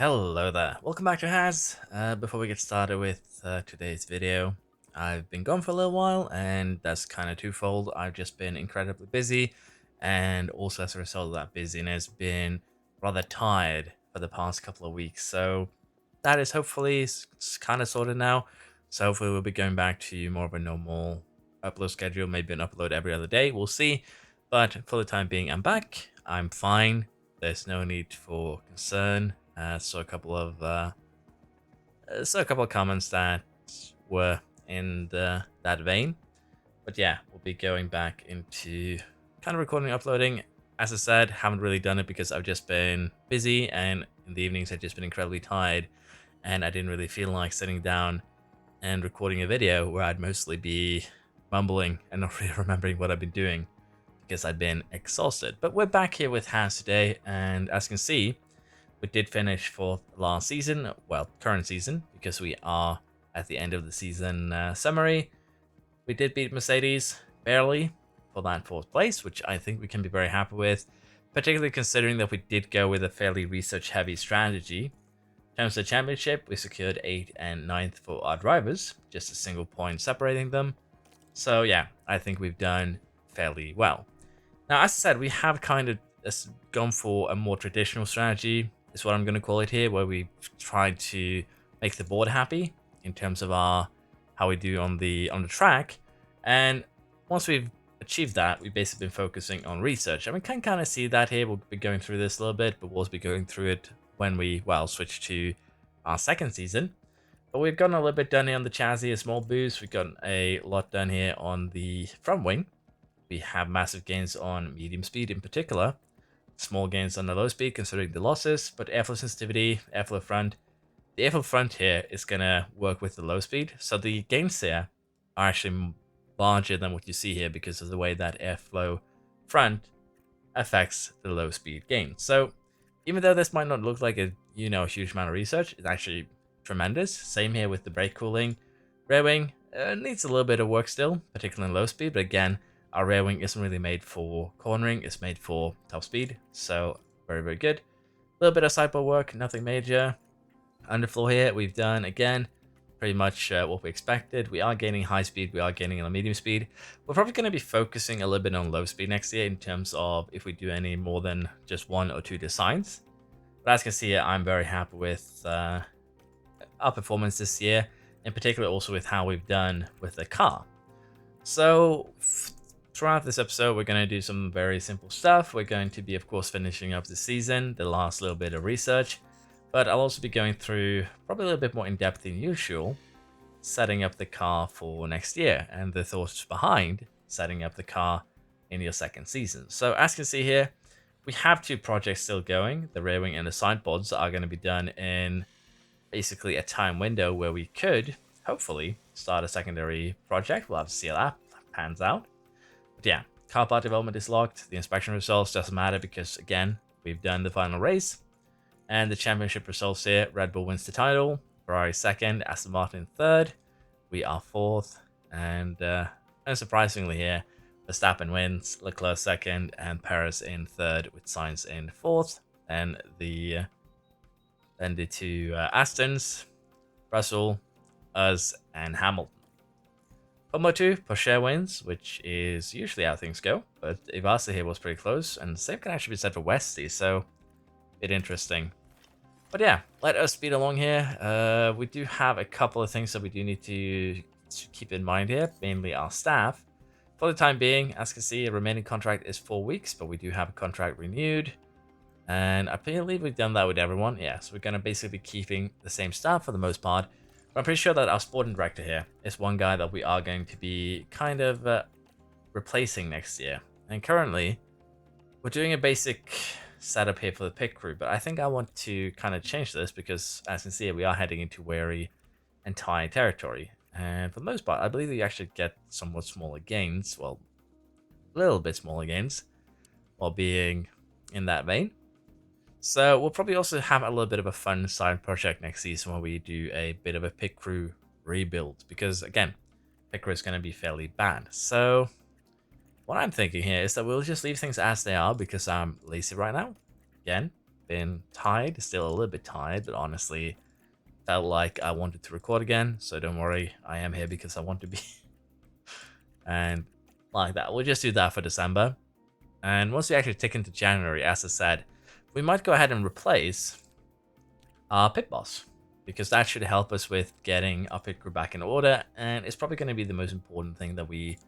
Hello there, welcome back to Haas. Before we get started with today's video, I've been gone for a little while, and that's kind of twofold. I've just been incredibly busy, and also as a result of that busyness, been rather tired for the past couple of weeks. So that is hopefully kind of sorted now. So hopefully we'll be going back to more of a normal upload schedule, maybe an upload every other day. We'll see. But for the time being, I'm back. I'm fine. There's no need for concern. Saw a couple of comments that were in that vein. But yeah, we'll be going back into kind of recording and uploading. As I said, haven't really done it because I've just been busy, and in the evenings I've just been incredibly tired, and I didn't really feel like sitting down and recording a video where I'd mostly be mumbling and not really remembering what I've been doing because I've been exhausted. But we're back here with Haas today, and as you can see, we did finish for last season, well, current season, because we are at the end of the season summary. We did beat Mercedes barely for that fourth place, which I think we can be very happy with, particularly considering that we did go with a fairly research-heavy strategy. In terms of the championship, we secured 8th and 9th for our drivers, just a single point separating them. So yeah, I think we've done fairly well. Now, as I said, we have kind of gone for a more traditional strategy, is what I'm going to call it here, where we try to make the board happy in terms of how we do on the track. And once we've achieved that, we've basically been focusing on research, and we can kind of see that here. We'll be going through this a little bit, but we'll also be going through it when we switch to our second season. But we've gotten a little bit done here on the chassis, a small boost. We've gotten a lot done here on the front wing. We have massive gains on medium speed in particular, small gains on the low speed considering the losses, but airflow sensitivity, airflow front. The airflow front here is going to work with the low speed, so the gains here are actually larger than what you see here because of the way that airflow front affects the low speed gain. So even though this might not look like a huge amount of research, it's actually tremendous. Same here with the brake cooling. Rear wing needs a little bit of work still, particularly in low speed, but again, our rear wing isn't really made for cornering, it's made for top speed, so very, very good. A little bit of sideboard work, nothing major. Underfloor here, we've done, again, pretty much what we expected. We are gaining high speed, we are gaining on medium speed. We're probably going to be focusing a little bit on low speed next year in terms of if we do any more than just 1 or 2 designs. But as you can see here, I'm very happy with our performance this year, in particular also with how we've done with the car. So throughout this episode, we're going to do some very simple stuff. We're going to be, of course, finishing up the season, the last little bit of research, but I'll also be going through, probably a little bit more in depth than usual, setting up the car for next year and the thoughts behind setting up the car in your second season. So as you can see here, we have 2 projects still going. The rear wing and the sideboards are going to be done in basically a time window where we could, hopefully, start a secondary project. We'll have to see how that pans out. But yeah, car part development is locked. The inspection results doesn't matter because, again, we've done the final race. And the championship results here, Red Bull wins the title, Ferrari 2nd, Aston Martin 3rd, we are 4th, and unsurprisingly here, Verstappen wins, Leclerc 2nd, and Perez in 3rd, with Sainz in 4th. And the 2 Astons, Russell, us, and Hamilton. Formula 2, Porsche wins, which is usually how things go, but Ivasa here was pretty close, and the same can actually be said for Westy, so a bit interesting. But yeah, let us speed along here. We do have a couple of things that we do need to keep in mind here, mainly our staff. For the time being, as you can see, a remaining contract is 4 weeks, but we do have a contract renewed. And I believe we've done that with everyone. Yeah, so we're going to basically be keeping the same staff for the most part. But I'm pretty sure that our sporting director here is one guy that we are going to be kind of replacing next year. And currently, we're doing a basic setup here for the pit crew, but I think I want to kind of change this because, as you can see, we are heading into wary and tight territory. And for the most part, I believe we actually get somewhat smaller gains. Well, a little bit smaller gains while being in that vein. So we'll probably also have a little bit of a fun side project next season where we do a bit of a pit crew rebuild because, again, pit crew is going to be fairly bad. So what I'm thinking here is that we'll just leave things as they are because I'm lazy right now. Again, been tired, still a little bit tired, but honestly felt like I wanted to record again. So don't worry, I am here because I want to be. And like that, we'll just do that for December. And once we actually tick into January, as I said, we might go ahead and replace our pit boss, because that should help us with getting our pit crew back in order, and it's probably going to be the most important thing that we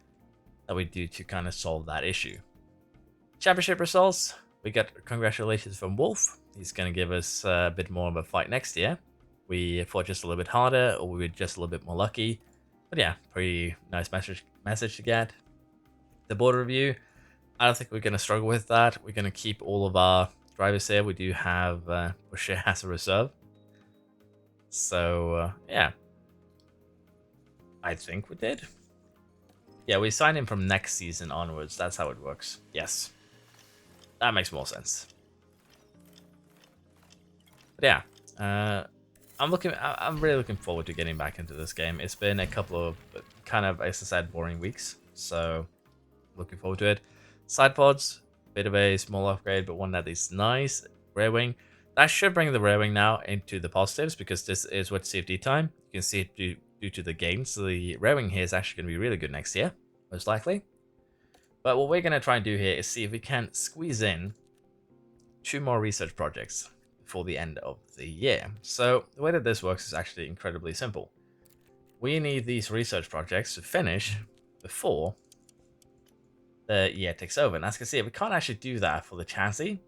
do to kind of solve that issue. Championship results, we got congratulations from Wolf. He's going to give us a bit more of a fight next year. We fought just a little bit harder, or we were just a little bit more lucky. But yeah, pretty nice message to get. The board review, I don't think we're going to struggle with that. We're going to keep all of our drivers here. We do have Bashir as a reserve. So, yeah. I think we did. Yeah, we signed him from next season onwards. That's how it works. Yes. That makes more sense. But yeah, I'm really looking forward to getting back into this game. It's been a couple of kind of, as I said, boring weeks. So, looking forward to it. Side pods, bit of a small upgrade, but one that is nice. Rear wing. That should bring the rear wing now into the positives, because this is what CFD time. You can see it due to the gains. So the rear wing here is actually going to be really good next year, most likely. But what we're going to try and do here is see if we can squeeze in 2 more research projects before the end of the year. So the way that this works is actually incredibly simple. We need these research projects to finish before the year takes over. And as you can see, we can't actually do that for the chassis,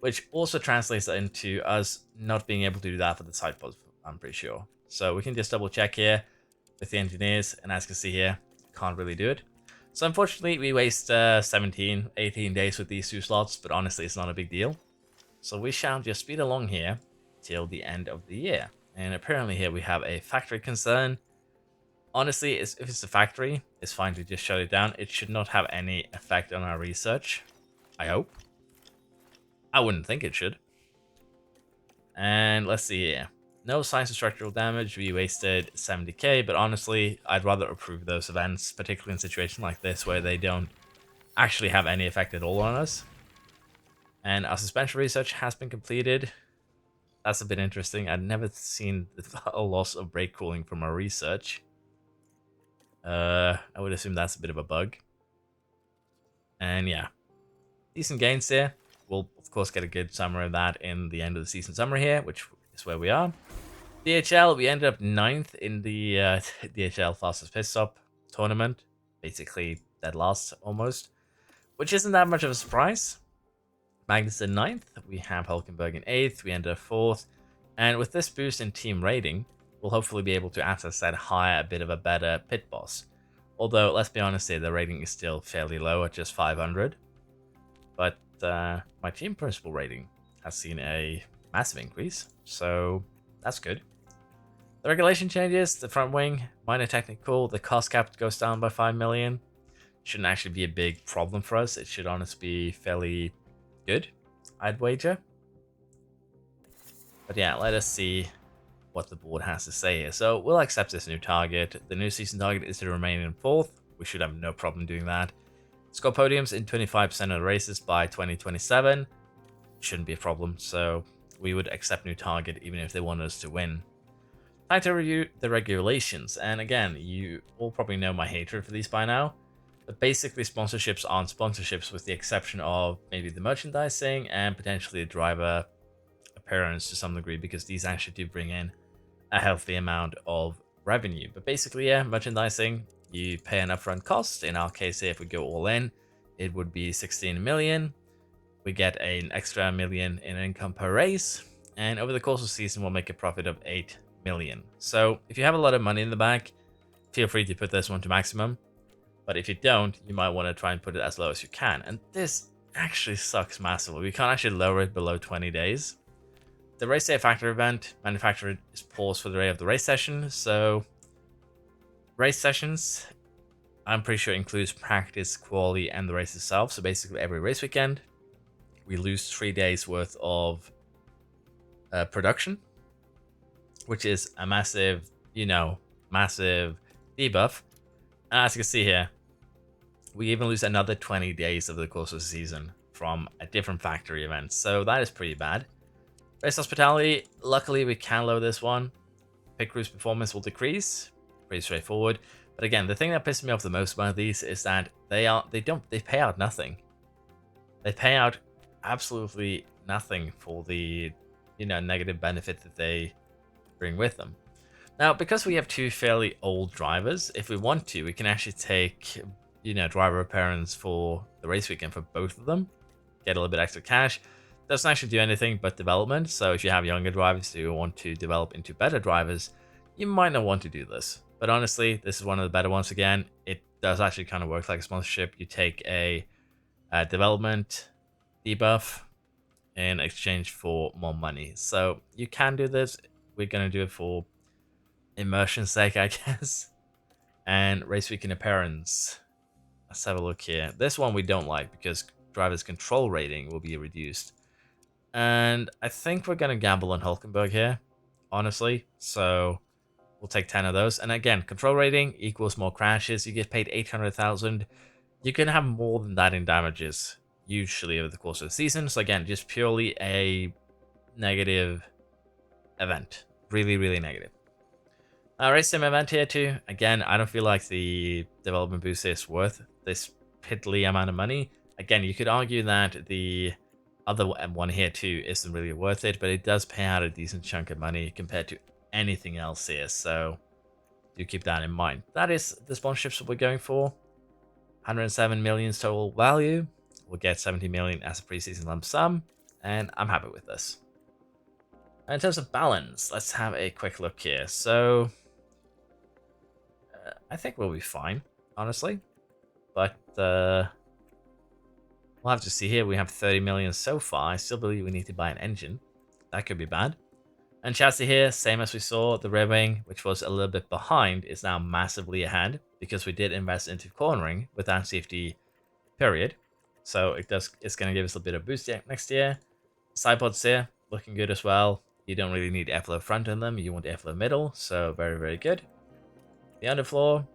which also translates into us not being able to do that for the side pods, I'm pretty sure. So we can just double check here with the engineers, and as you can see here, can't really do it. So unfortunately, we waste 17, 18 days with these 2 slots, but honestly, it's not a big deal. So we shall just speed along here till the end of the year. And apparently here we have a factory concern. Honestly, if it's a factory, it's fine to just shut it down. It should not have any effect on our research, I hope. I wouldn't think it should. And let's see here. No signs of structural damage. We wasted 70k, but honestly, I'd rather approve those events, particularly in situations like this where they don't actually have any effect at all on us. And our suspension research has been completed. That's a bit interesting. I've never seen a loss of brake cooling from our research. I would assume that's a bit of a bug. And yeah, decent gains here. We'll, of course, get a good summary of that in the end of the season summary here, which is where we are. DHL, we ended up 9th in the DHL fastest pit stop tournament. Basically, dead last almost, which isn't that much of a surprise. Magnussen 9th, we have Hulkenberg in 8th, we ended up 4th. And with this boost in team rating, we'll hopefully be able to, as I said, hire a bit of a better pit boss. Although, let's be honest here, the rating is still fairly low at just 500. But my team principal rating has seen a massive increase, so that's good. The regulation changes, the front wing, minor technical, the cost cap goes down by 5 million. Shouldn't actually be a big problem for us. It should honestly be fairly good, I'd wager. But yeah, let us see what the board has to say here. So we'll accept this new target. The new season target is to remain in 4th. We should have no problem doing that. Score podiums in 25% of the races by 2027. Shouldn't be a problem, so we would accept new target even if they want us to win. Time to review the regulations, and again, you all probably know my hatred for these by now, but basically sponsorships aren't sponsorships with the exception of maybe the merchandising and potentially the driver appearance to some degree, because these actually do bring in a healthy amount of revenue. But basically, yeah, merchandising, you pay an upfront cost. In our case here, if we go all in, it would be 16 million. We get an extra million in income per race, and over the course of the season, we'll make a profit of 8 million. So if you have a lot of money in the bank, feel free to put this one to maximum. But if you don't, you might want to try and put it as low as you can. And this actually sucks massively. We can't actually lower it below 20 days. The race day factory event, manufacturer is paused for the day of the race session. So race sessions, I'm pretty sure includes practice, quali, and the race itself. So basically every race weekend, we lose 3 days worth of production, which is a massive, massive debuff. And as you can see here, we even lose another 20 days over the course of the season from a different factory event. So that is pretty bad. Race hospitality, luckily we can lower this one. Pit crew's performance will decrease. Pretty straightforward. But again, the thing that pisses me off the most about these is that they pay out nothing. They pay out absolutely nothing for the, negative benefit that they bring with them. Now, because we have two fairly old drivers, if we want to, we can actually take, driver appearance for the race weekend for both of them. Get a little bit extra cash. Doesn't actually do anything but development. So if you have younger drivers who want to develop into better drivers, you might not want to do this. But honestly, this is one of the better ones again. It does actually kind of work like a sponsorship. You take a development debuff in exchange for more money. So you can do this. We're going to do it for immersion's sake, I guess. And race weekend appearance. Let's have a look here. This one we don't like because driver's control rating will be reduced. And I think we're going to gamble on Hulkenberg here, honestly. So we'll take 10 of those. And again, control rating equals more crashes. You get paid 800,000. You can have more than that in damages, usually over the course of the season. So again, just purely a negative event. Really, really negative. Race sim event here too. Again, I don't feel like the development boost is worth this piddly amount of money. Again, you could argue that the other one here too isn't really worth it, but it does pay out a decent chunk of money compared to anything else here. So do keep that in mind. That is the sponsorships that we're going for. 107 million total value. We'll get 70 million as a preseason lump sum, and I'm happy with this. In terms of balance, let's have a quick look here. So I think we'll be fine, honestly. But we'll have to see here. We have 30 million so far. I still believe we need to buy an engine. That could be bad. And chassis here, same as we saw. The rear wing, which was a little bit behind, is now massively ahead because we did invest into cornering without safety period. So it's going to give us a bit of boost next year. Side pods here, looking good as well. You don't really need airflow front in them. You want airflow middle, so very, very good. The underfloor,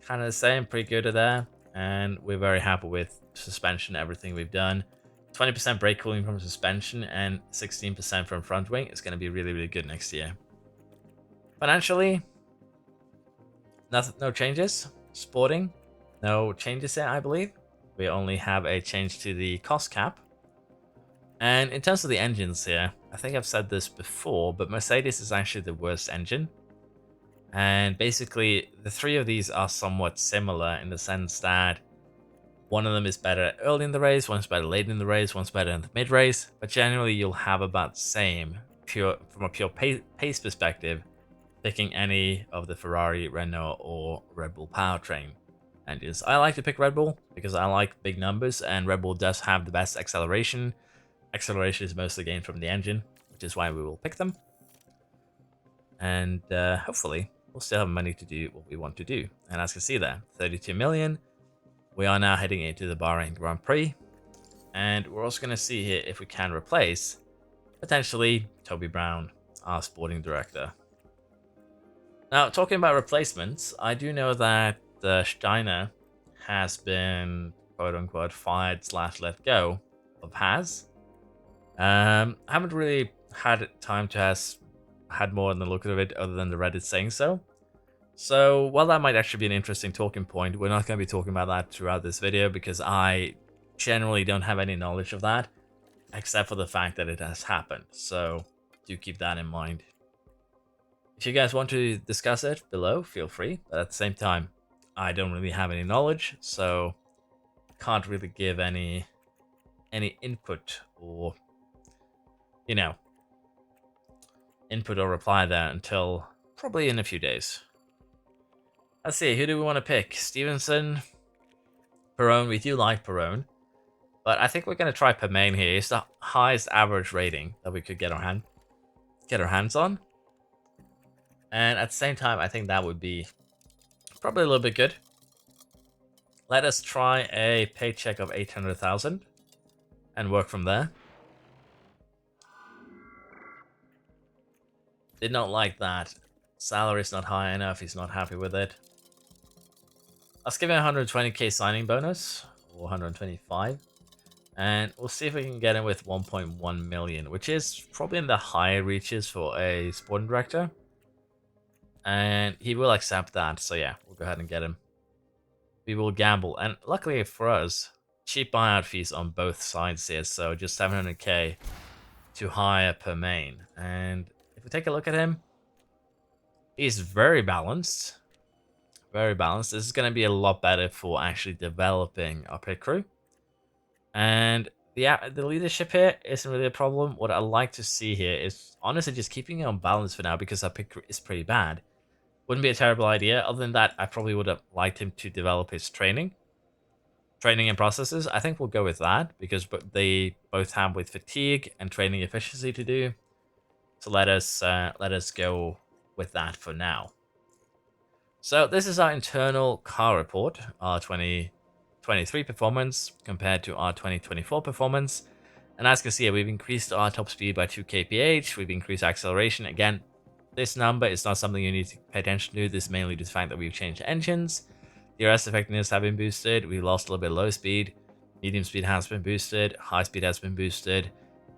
kind of the same, pretty good there. And we're very happy with suspension, everything we've done. 20% brake cooling from suspension and 16% from front wing is going to be really, really good next year. Financially, no changes. Sporting, no changes here, I believe. We only have a change to the cost cap. And in terms of the engines here, I think I've said this before, but Mercedes is actually the worst engine. And basically, the three of these are somewhat similar in the sense that one of them is better early in the race, one's better late in the race, one's better in the mid-race, but generally you'll have about the same from a pure pace perspective, picking any of the Ferrari, Renault, or Red Bull powertrain engines. I like to pick Red Bull because I like big numbers, and Red Bull does have the best acceleration. Acceleration is mostly gained from the engine, which is why we will pick them. And hopefully, we'll still have money to do what we want to do. And as you can see there, 32 million. We are now heading into the Bahrain Grand Prix. And we're also going to see here if we can replace, potentially, Toby Brown, our sporting director. Now, talking about replacements, I do know that Steiner has been, quote-unquote, fired/let go of Haas. I haven't really had time to had more than the look of it other than the Reddit saying so. So while that might actually be an interesting talking point, we're not going to be talking about that throughout this video because I generally don't have any knowledge of that, except for the fact that it has happened. So do keep that in mind. If you guys want to discuss it below, feel free. But at the same time, I don't really have any knowledge, so can't really give any input or, input or reply there until probably in a few days. Let's see, who do we want to pick? Stevenson, Perone. We do like Perone, but I think we're going to try Permain here. It's the highest average rating that we could get our hands on, and at the same time, I think that would be probably a little bit good. Let us try a paycheck of 800,000 and work from there. Did not like that. Salary's not high enough. He's not happy with it. Let's give him a 120k signing bonus, or 125. And we'll see if we can get him with 1.1 million, which is probably in the higher reaches for a sporting director. And he will accept that. So yeah, we'll go ahead and get him. We will gamble. And luckily for us, cheap buyout fees on both sides here. So just 700k to hire per main. And if we take a look at him, he's very balanced. Very balanced. This is going to be a lot better for actually developing our pit crew. And the leadership here isn't really a problem. What I like to see here is honestly just keeping it on balance for now because our pick is pretty bad. Wouldn't be a terrible idea. Other than that, I probably would have liked him to develop his training and processes. I think we'll go with that because they both have with fatigue and training efficiency to do. So let us go with that for now. So this is our internal car report, our 2023 performance compared to our 2024 performance. And as you can see, we've increased our top speed by 2 kph. We've increased acceleration. Again, this number is not something you need to pay attention to. This is mainly the fact that we've changed engines. DRS effectiveness have been boosted. We lost a little bit of low speed. Medium speed has been boosted. High speed has been boosted.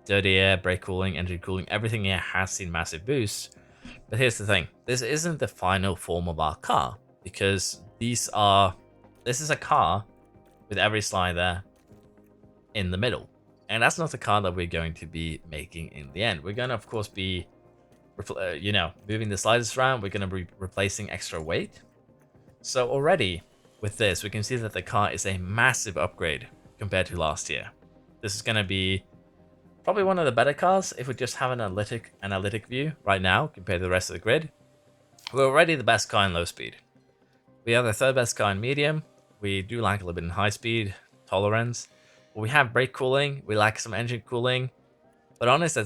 Dirty air, brake cooling, engine cooling, everything here has seen massive boosts. But here's the thing. This isn't the final form of our car because this is a car with every slider in the middle. And that's not the car that we're going to be making in the end. We're going to, of course, be, moving the sliders around. We're going to be replacing extra weight. So already with this, we can see that the car is a massive upgrade compared to last year. This is going to be probably one of the better cars if we just have an analytic view right now compared to the rest of the grid. We're already the best car in low speed. We are the third best car in medium. We do lack a little bit in high speed tolerance. We have brake cooling. We lack some engine cooling. But honestly,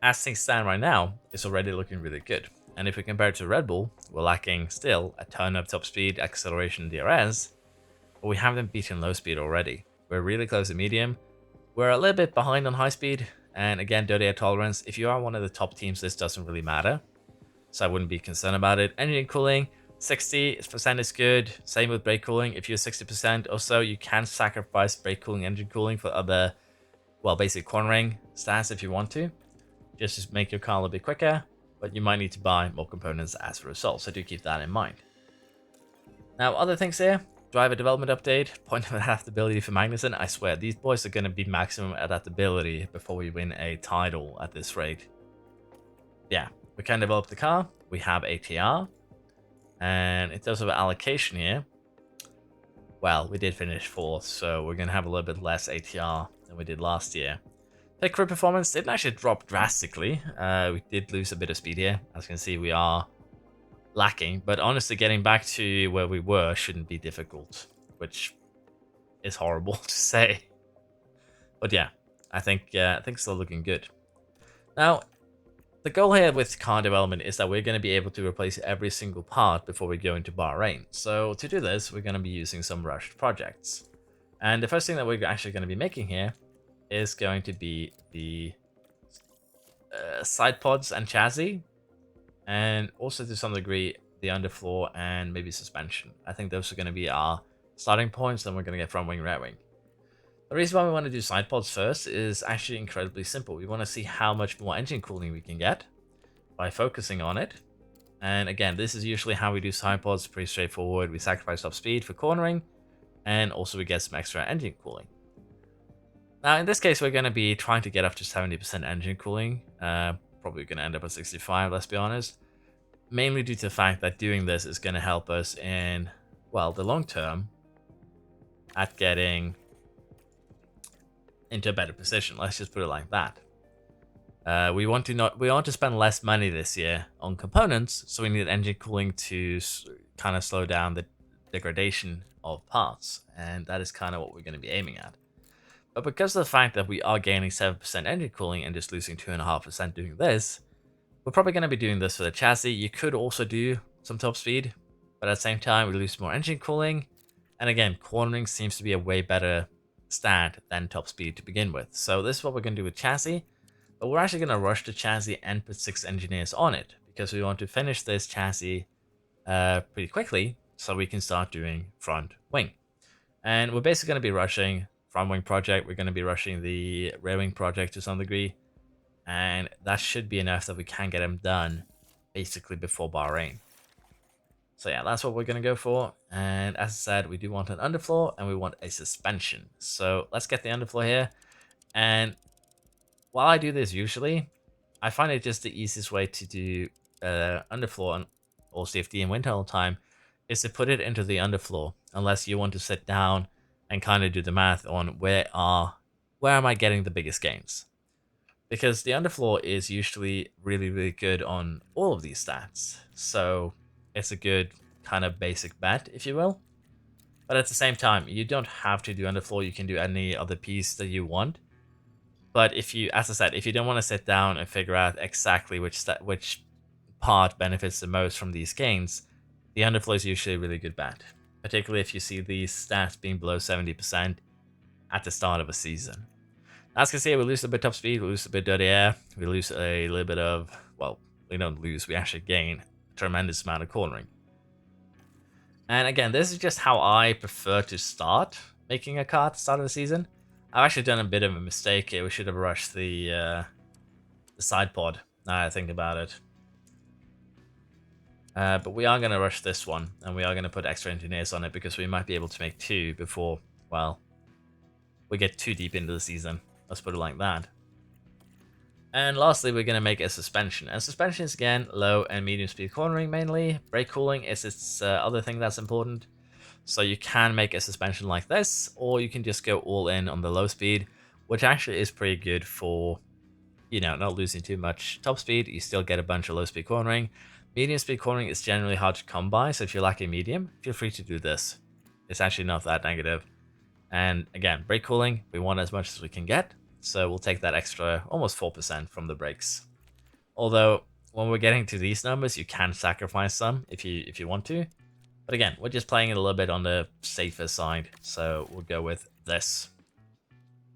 as things stand right now, it's already looking really good. And if we compare it to Red Bull, we're lacking still a ton of top speed, acceleration, DRS. But we haven't beaten low speed already. We're really close to medium. We're a little bit behind on high speed. And again, dirty air tolerance. If you are one of the top teams, this doesn't really matter. So I wouldn't be concerned about it. Engine cooling, 60% is good. Same with brake cooling. If you're 60% or so, you can sacrifice brake cooling, engine cooling for other, well, basic cornering stats if you want to. Just to make your car a little bit quicker, but you might need to buy more components as a result. So do keep that in mind. Now, other things here. Driver development update. Point of adaptability for Magnussen. I swear, these boys are going to be maximum adaptability before we win a title at this rate. Yeah, we can develop the car. We have ATR. And in terms of allocation here, well, we did finish 4th, so we're going to have a little bit less ATR than we did last year. Pit crew performance didn't actually drop drastically. We did lose a bit of speed here. As you can see, we are lacking, but honestly, getting back to where we were shouldn't be difficult, which is horrible to say. But yeah, I think it's still looking good. Now, the goal here with car development is that we're going to be able to replace every single part before we go into Bahrain. So to do this, we're going to be using some rushed projects. And the first thing that we're actually going to be making here is going to be the side pods and chassis. And also to some degree, the underfloor and maybe suspension. I think those are going to be our starting points. Then we're going to get front wing, rear wing. The reason why we want to do side pods first is actually incredibly simple. We want to see how much more engine cooling we can get by focusing on it. And again, this is usually how we do side pods. Pretty straightforward. We sacrifice top speed for cornering, and also we get some extra engine cooling. Now, in this case, we're going to be trying to get up to 70% engine cooling. Probably going to end up at 65, let's be honest. Mainly due to the fact that doing this is going to help us in, well, the long term at getting into a better position. Let's just put it like that. We want to spend less money this year on components, so we need engine cooling to kind of slow down the degradation of parts, and that is kind of what we're going to be aiming at. But because of the fact that we are gaining 7% engine cooling and just losing 2.5% doing this, we're probably going to be doing this for the chassis. You could also do some top speed, but at the same time, we lose more engine cooling. And again, cornering seems to be a way better stat than top speed to begin with. So this is what we're going to do with chassis. But we're actually going to rush the chassis and put 6 engineers on it because we want to finish this chassis pretty quickly so we can start doing front wing. And we're basically going to be rushing front wing project. We're going to be rushing the rear wing project to some degree. And that should be enough that we can get them done basically before Bahrain. So yeah, that's what we're going to go for. And as I said, we do want an underfloor and we want a suspension. So let's get the underfloor here. And while I do this usually, I find it just the easiest way to do underfloor and or safety and wind tunnel time is to put it into the underfloor, unless you want to sit down and kind of do the math on where am I getting the biggest gains. Because the underfloor is usually really, really good on all of these stats. So it's a good kind of basic bet, if you will. But at the same time, you don't have to do underfloor. You can do any other piece that you want. But if you, as I said, if you don't want to sit down and figure out exactly which part benefits the most from these gains, the underflow is usually a really good bet. Particularly if you see these stats being below 70% at the start of a season. As you can see, we lose a bit top speed, we lose a bit dirty air, we lose a little bit of, well, we don't lose, we actually gain a tremendous amount of cornering. And again, this is just how I prefer to start making a car at the start of the season. I've actually done a bit of a mistake here. We should have rushed the side pod, now I think about it. But we are going to rush this one, and we are going to put extra engineers on it because we might be able to make 2 before, well, we get too deep into the season. Let's put it like that. And lastly, we're going to make a suspension. And suspension is, again, low and medium speed cornering mainly. Brake cooling is its other thing that's important. So you can make a suspension like this, or you can just go all in on the low speed, which actually is pretty good for, you know, not losing too much top speed. You still get a bunch of low speed cornering. Medium speed cornering is generally hard to come by, so if you lack a medium, feel free to do this. It's actually not that negative. And again, brake cooling, we want as much as we can get. So we'll take that extra almost 4% from the brakes. Although when we're getting to these numbers, you can sacrifice some if you want to. But again, we're just playing it a little bit on the safer side. So we'll go with this.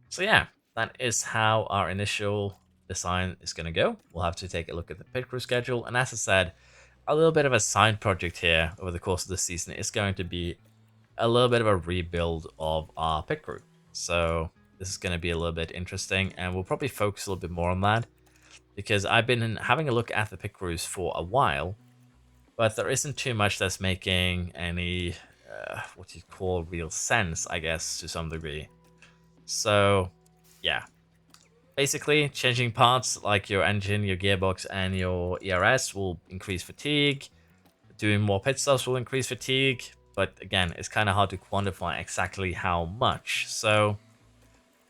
So yeah, that is how our initial design is going to go. We'll have to take a look at the pit crew schedule. And as I said, a little bit of a side project here over the course of the season is going to be a little bit of a rebuild of our pit crew. So this is going to be a little bit interesting, and we'll probably focus a little bit more on that because I've been having a look at the pit crews for a while, but there isn't too much that's making any what you call real sense, I guess, to some degree. So yeah, basically changing parts like your engine, your gearbox, and your ERS will increase fatigue. Doing more pit stops will increase fatigue, but again, it's kind of hard to quantify exactly how much. So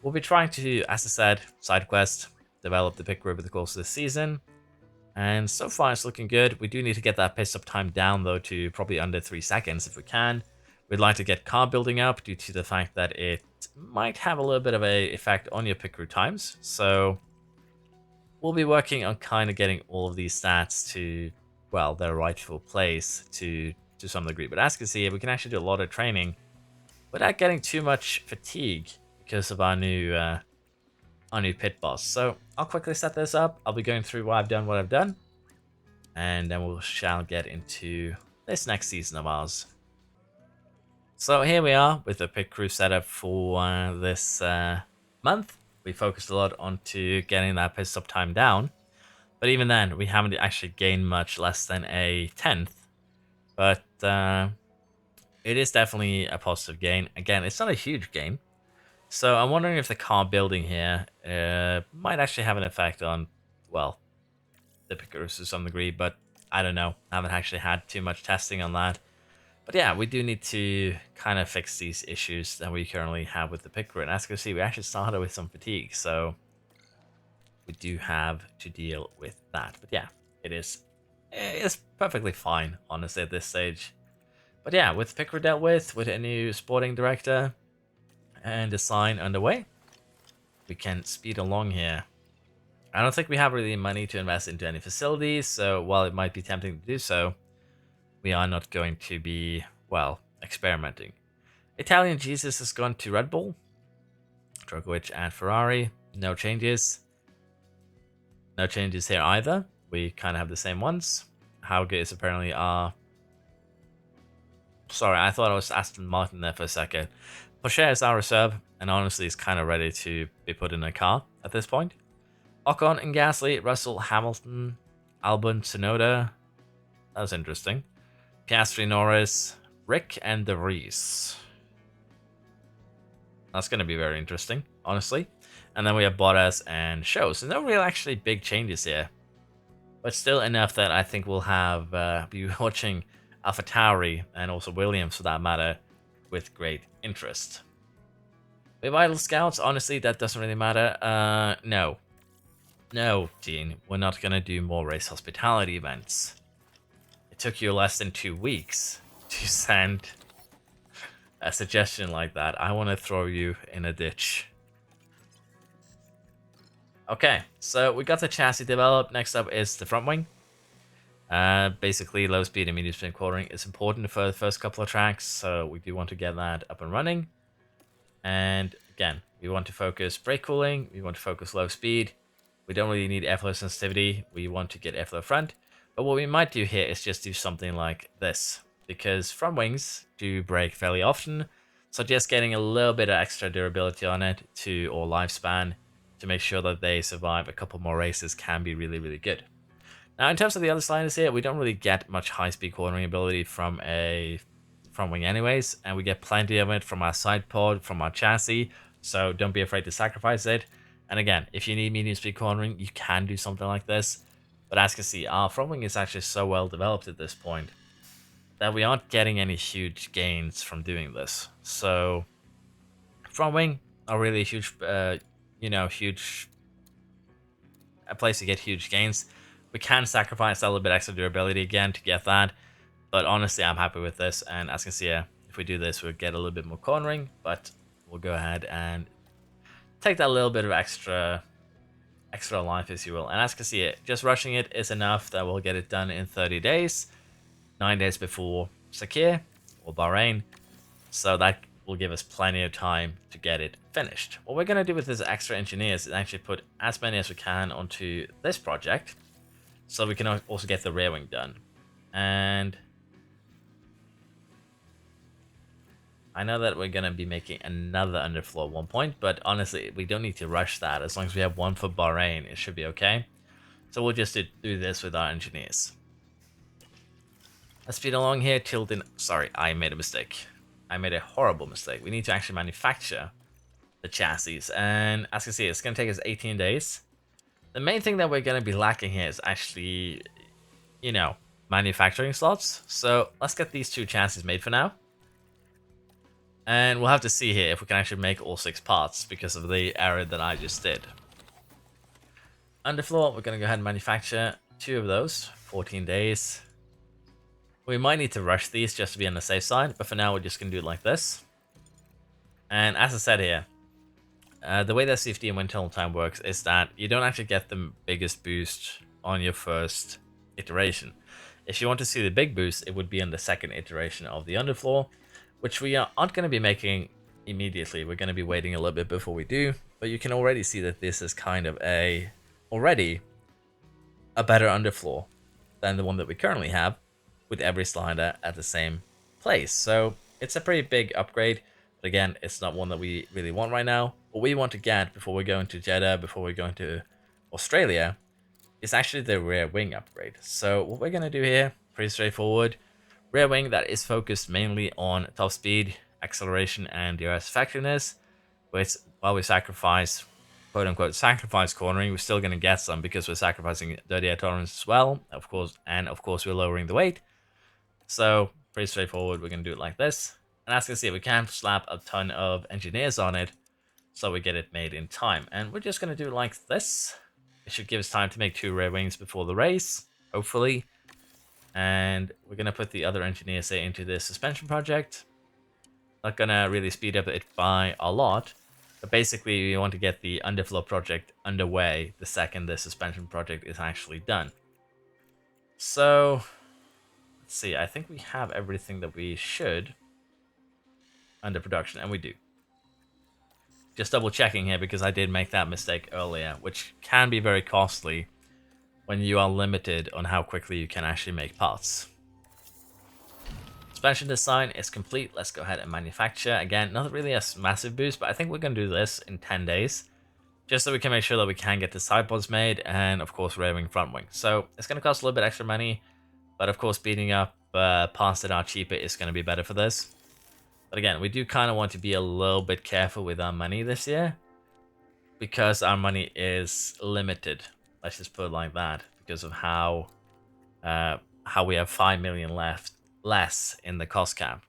we'll be trying to, as I said, side quest, develop the pit crew over the course of the season. And so far it's looking good. We do need to get that pit stop time down though to probably under 3 seconds if we can. We'd like to get car building up due to the fact that it might have a little bit of a effect on your pit crew times. So we'll be working on kind of getting all of these stats to, well, their rightful place to some degree. But as you can see, we can actually do a lot of training without getting too much fatigue because of our new pit boss. So I'll quickly set this up. I'll be going through what I've done, and then we shall get into this next season of ours. So here we are with the pit crew setup for this month. We focused a lot onto getting that pit stop time down, but even then we haven't actually gained much, less than a 10th. But it is definitely a positive gain. Again, it's not a huge gain. So I'm wondering if the car building here might actually have an effect on, well, the pit crews to some degree, but I don't know. I haven't actually had too much testing on that. But yeah, we do need to kind of fix these issues that we currently have with the pit crew. And as you can see, we actually started with some fatigue, so we do have to deal with that. But yeah, it's perfectly fine, honestly, at this stage. But yeah, with pit crew dealt with a new sporting director, and design underway, we can speed along here. I don't think we have really money to invest into any facilities, so while it might be tempting to do so, we are not going to be, well, experimenting. Italian Jesus has gone to Red Bull. Drogovic at Ferrari. No changes. No changes here either. We kind of have the same ones. Hauge is apparently our... Sorry, I thought I was Aston Martin there for a second. Porsche is our reserve. and honestly is kind of ready to be put in a car at this point. Ocon and Gasly, Russell, Hamilton, Albon, Tsunoda. That was interesting. Piastri, Norris, Rick, and De Vries. That's going to be very interesting, honestly. And then we have Bottas and Show. So no real actually big changes here. But still enough that I think we'll have be watching AlphaTauri and also Williams for that matter with great interest. With Idle Scouts, honestly, that doesn't really matter. No. No, Dean, we're not going to do more race hospitality events. It took you less than 2 weeks to send a suggestion like that. I want to throw you in a ditch. Okay, so we got the chassis developed. Next up is the front wing. Basically, low speed and medium speed quartering is important for the first couple of tracks, so we do want to get that up and running. And again, we want to focus brake cooling, we want to focus low speed. We don't really need airflow sensitivity, we want to get airflow front. But what we might do here is just do something like this, because front wings do break fairly often, so just getting a little bit of extra durability on it or lifespan to make sure that they survive a couple more races can be really, really good. Now, in terms of the other sliders here, we don't really get much high-speed cornering ability from a front wing anyways, and we get plenty of it from our side pod, from our chassis, so don't be afraid to sacrifice it. And again, if you need medium speed cornering, you can do something like this. But as you can see, our front wing is actually so well developed at this point that we aren't getting any huge gains from doing this. So, front wing are really a huge, a place to get huge gains. We can sacrifice a little bit extra durability again to get that, but honestly, I'm happy with this. And as you can see here, if we do this, we'll get a little bit more cornering, but we'll go ahead and take that little bit of extra life, if you will. And as you can see, just rushing it is enough that we'll get it done in 30 days, 9 days before Sakir or Bahrain. So that will give us plenty of time to get it finished. What we're going to do with this extra engineers is actually put as many as we can onto this project, so we can also get the rear wing done. And I know that we're going to be making another underfloor at one point, but honestly, we don't need to rush that. As long as we have one for Bahrain, it should be okay. So we'll just do this with our engineers. Let's speed along here. Tilden. Sorry, I made a mistake. I made a horrible mistake. We need to actually manufacture the chassis. And as you can see, it's going to take us 18 days. The main thing that we're going to be lacking here is actually, manufacturing slots. So let's get these 2 chassis made for now. And we'll have to see here if we can actually make all 6 parts because of the error that I just did. Underfloor, we're going to go ahead and manufacture 2 of those. 14 days. We might need to rush these just to be on the safe side, but for now we're just going to do it like this. And as I said here, the way that CFD and wind tunnel time works is that you don't actually get the biggest boost on your first iteration. If you want to see the big boost, it would be on the second iteration of the underfloor, which we aren't going to be making immediately. We're going to be waiting a little bit before we do, but you can already see that this is kind of already a better underfloor than the one that we currently have, with every slider at the same place. So it's a pretty big upgrade, but again, it's not one that we really want right now. What we want to get before we go into Jeddah, before we go into Australia, is actually the rear wing upgrade. So what we're going to do here, pretty straightforward. Rear wing that is focused mainly on top speed, acceleration, and DRS effectiveness, which while we sacrifice, quote unquote, sacrifice cornering, we're still going to get some because we're sacrificing dirty air tolerance as well, of course, and of course we're lowering the weight. So pretty straightforward. We're going to do it like this. And as you can see, we can slap a ton of engineers on it so we get it made in time. And we're just going to do it like this. It should give us time to make 2 rear wings before the race, hopefully. And we're going to put the other engineers into this suspension project. Not going to really speed up it by a lot. But basically, we want to get the underfloor project underway the second the suspension project is actually done. So let's see, I think we have everything that we should under production, and we do. Just double checking here because I did make that mistake earlier, which can be very costly when you are limited on how quickly you can actually make parts. Suspension design is complete. Let's go ahead and manufacture. Again, not really a massive boost, but I think we're going to do this in 10 days. Just so we can make sure that we can get the side pods made and, of course, rear wing, front wing. So it's going to cost a little bit extra money. But, of course, beating up parts that are cheaper is going to be better for this. But, again, we do kind of want to be a little bit careful with our money this year. Because our money is limited. Let's just put it like that. Because of how we have 5 million less in the cost cap.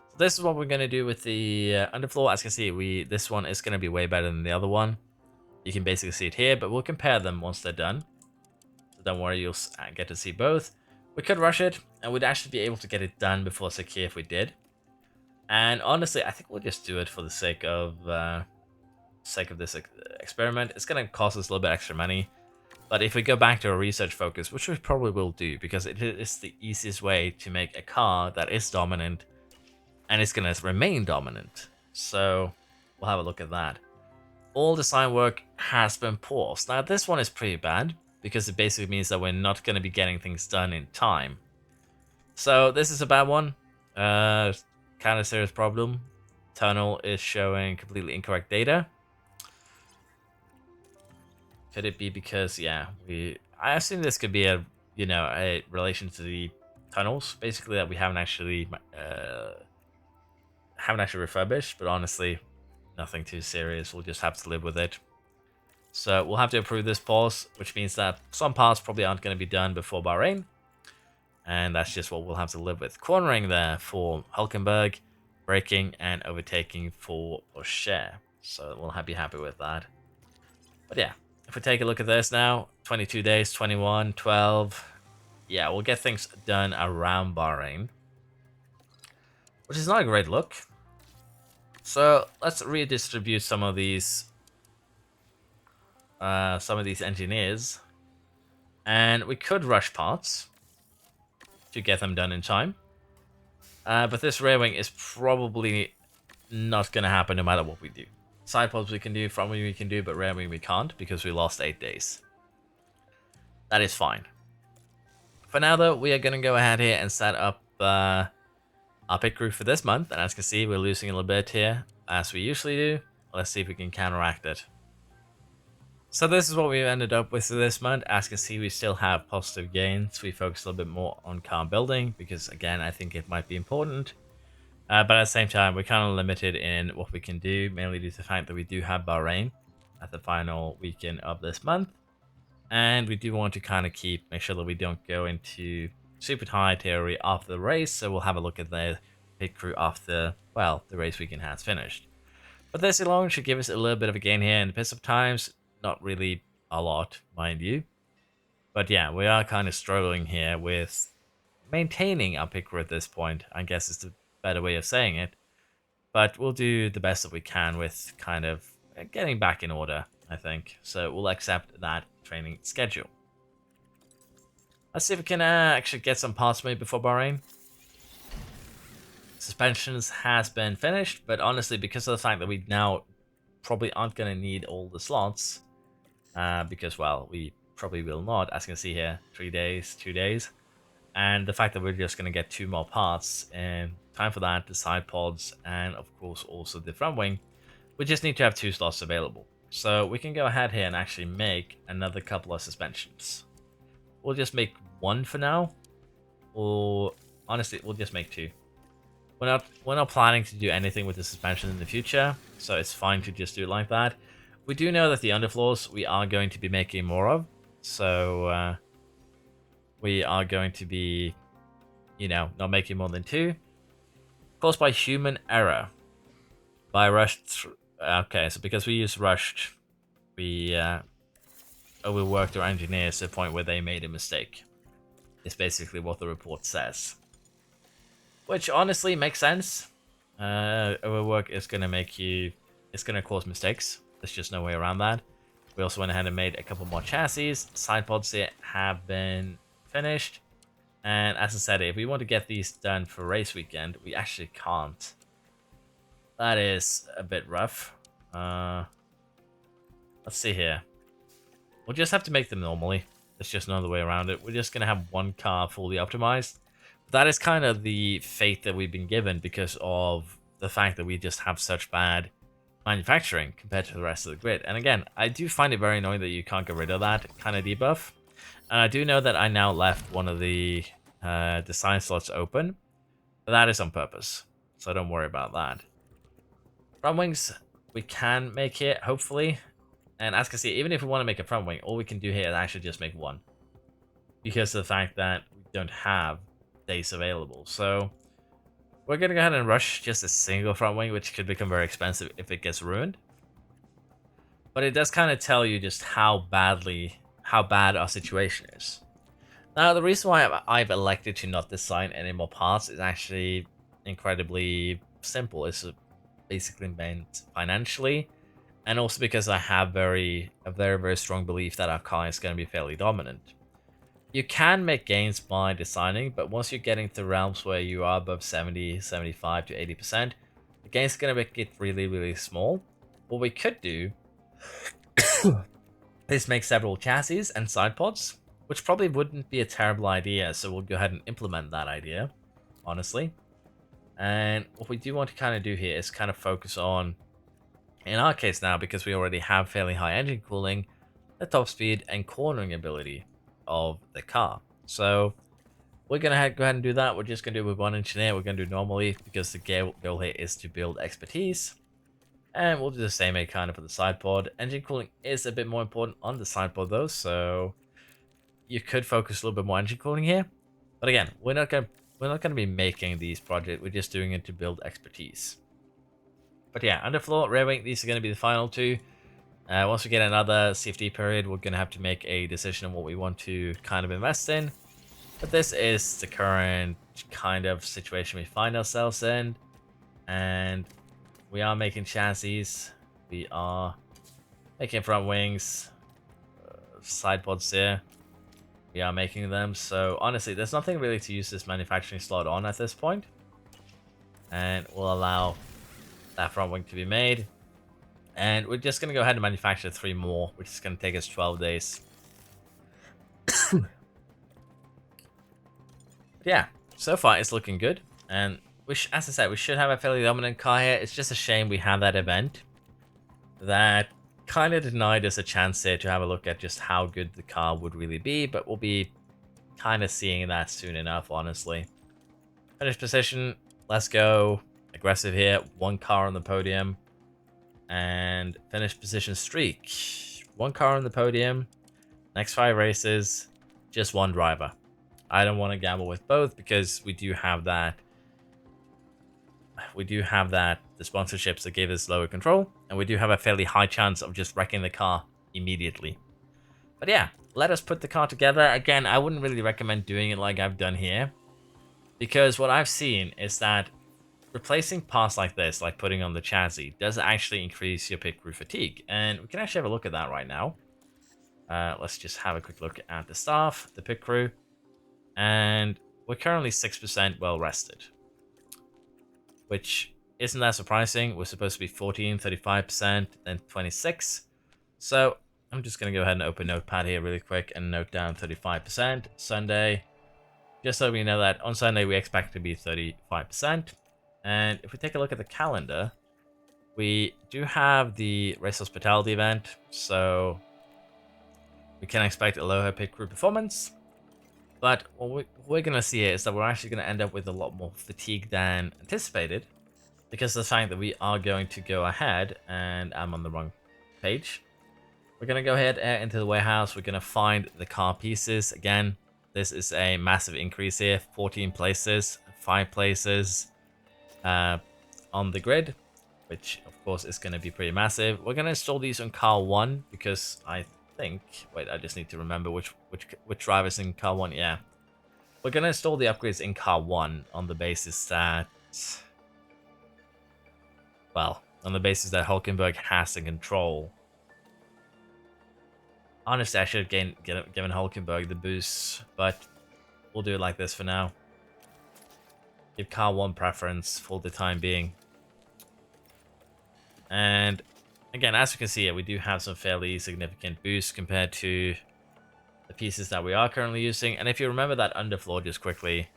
So this is what we're going to do with the underfloor. As you can see, this one is going to be way better than the other one. You can basically see it here, but we'll compare them once they're done. So don't worry, you'll get to see both. We could rush it, and we'd actually be able to get it done before Sakir if we did. And honestly, I think we'll just do it for the sake of this experiment. It's going to cost us a little bit extra money. But if we go back to a research focus, which we probably will do, because it is the easiest way to make a car that is dominant, and it's going to remain dominant. So we'll have a look at that. All design work has been paused. Now this one is pretty bad, because it basically means that we're not going to be getting things done in time. So this is a bad one. Kind of serious problem. Tunnel is showing completely incorrect data. Could it be because, yeah, I assume this could be a relation to the tunnels, basically, that we haven't actually refurbished, but honestly, nothing too serious. We'll just have to live with it. So we'll have to approve this pause, which means that some parts probably aren't going to be done before Bahrain, and that's just what we'll have to live with. Cornering there for Hulkenberg, braking and overtaking for O'Shea. So we'll be happy with that. But yeah. If we take a look at this now, 22 days, 21, 12. Yeah, we'll get things done around Bahrain, which is not a great look. So let's redistribute some of these engineers, and we could rush parts to get them done in time. But this rear wing is probably not going to happen no matter what we do. Side pods we can do, front wing we can do, but rear wing we can't because we lost 8 days. That is fine. For now, though, we are going to go ahead here and set up our pit crew for this month. And as you can see, we're losing a little bit here, as we usually do. Let's see if we can counteract it. So this is what we've ended up with this month. As you can see, we still have positive gains. We focus a little bit more on car building because, again, I think it might be important. But at the same time, we're kind of limited in what we can do, mainly due to the fact that we do have Bahrain at the final weekend of this month. And we do want to kind of make sure that we don't go into super high theory after the race. So we'll have a look at the pit crew after, well, the race weekend has finished. But this alone should give us a little bit of a gain here in the pit stop times. Not really a lot, mind you. But yeah, we are kind of struggling here with maintaining our pit crew at this point, I guess is the better way of saying it, but we'll do the best that we can with kind of getting back in order, I think. So we'll accept that training schedule. Let's see if we can actually get some parts made before Bahrain. Suspensions has been finished, but honestly, because of the fact that we now probably aren't going to need all the slots, because, well, we probably will not, as you can see here, 3 days, 2 days. And the fact that we're just going to get 2 more parts in time for that, the side pods, and of course also the front wing, we just need to have 2 slots available. So we can go ahead here and actually make another couple of suspensions. We'll just make 1 for now, or honestly, we'll just make 2. We're not planning to do anything with the suspension in the future, so it's fine to just do it like that. We do know that the underfloors we are going to be making more of, so we are going to be, not making more than 2. Caused by human error. By rushed. Okay, so because we used rushed, we overworked our engineers to the point where they made a mistake. It's basically what the report says. Which honestly makes sense. Overwork is going to it's going to cause mistakes. There's just no way around that. We also went ahead and made a couple more chassis. Side pods here have been finished. And as I said, if we want to get these done for race weekend, we actually can't. That is a bit rough. Let's see here. We'll just have to make them normally. There's just no other way around it. We're just going to have 1 car fully optimized. that is kind of the fate that we've been given because of the fact that we just have such bad manufacturing compared to the rest of the grid. And again, I do find it very annoying that you can't get rid of that kind of debuff. And I do know that I now left one of the design slots open, but that is on purpose, so don't worry about that. Front wings, we can make here, hopefully. And as you can see, even if we want to make a front wing, all we can do here is actually just make one. Because of the fact that we don't have days available. So we're going to go ahead and rush just a single front wing, which could become very expensive if it gets ruined. But it does kind of tell you just how bad our situation is. Now, the reason why I've elected to not design any more parts is actually incredibly simple. It's basically meant financially, and also because I have a very, very strong belief that our car is going to be fairly dominant. You can make gains by designing, but once you're getting to realms where you are above 70, 75 to 80%, the gains are going to get really, really small. What we could do is make several chassis and side pods, which probably wouldn't be a terrible idea, so we'll go ahead and implement that idea, honestly. And what we do want to kind of do here is kind of focus on, in our case now, because we already have fairly high engine cooling, the top speed and cornering ability of the car. So we're going to go ahead and do that. We're just going to do it with one engineer. We're going to do normally because the goal here is to build expertise. And we'll do the same kind of for the side pod. Engine cooling is a bit more important on the side pod though, so you could focus a little bit more engine cooling here. But again, we're not going to be making these projects. We're just doing it to build expertise. But yeah, underfloor, rear wing, these are going to be the final two. Once we get another CFD period, we're going to have to make a decision on what we want to kind of invest in. But this is the current kind of situation we find ourselves in. And we are making chassis. We are making front wings, side pods here. We are making them. So honestly, there's nothing really to use this manufacturing slot on at this point. And we'll allow that front wing to be made. And we're just going to go ahead and manufacture 3 more, which is going to take us 12 days. Yeah, so far it's looking good. And as I said, we should have a fairly dominant car here. It's just a shame we have that event that kind of denied us a chance here to have a look at just how good the car would really be. But we'll be kind of seeing that soon enough, honestly. Finish position. Let's go aggressive here. 1 car on the podium. And finish position streak. 1 car on the podium. Next 5 races, just 1 driver. I don't want to gamble with both because we do have that. The sponsorships that gave us lower control, and we do have a fairly high chance of just wrecking the car immediately. But yeah, let us put the car together. Again, I wouldn't really recommend doing it like I've done here, because what I've seen is that replacing parts like this, like putting on the chassis, does actually increase your pit crew fatigue. And we can actually have a look at that right now. Let's just have a quick look at the staff, the pit crew. And we're currently 6% well rested, which isn't that surprising. We're supposed to be 14, 35%, then 26. So I'm just going to go ahead and open Notepad here really quick and note down 35%. Sunday, just so we know that on Sunday we expect to be 35%. And if we take a look at the calendar, we do have the race hospitality event, so we can expect a lower pit crew performance. But what we're going to see here is that we're actually going to end up with a lot more fatigue than anticipated, because of the fact that we are going to go ahead, and I'm on the wrong page. We're going to go ahead into the warehouse. We're going to find the car pieces. Again, this is a massive increase here. 14 places, 5 places on the grid, which of course is going to be pretty massive. We're going to install these on car 1 because I think, wait, I just need to remember which driver's in car 1. Yeah, we're going to install the upgrades in car 1 on the basis that, well, on the basis that Hulkenberg has in control. Honestly, I should have given Hulkenberg the boost, but we'll do it like this for now. Give car 1 preference for the time being. And again, as you can see here, we do have some fairly significant boosts compared to the pieces that we are currently using. And if you remember that underfloor just quickly,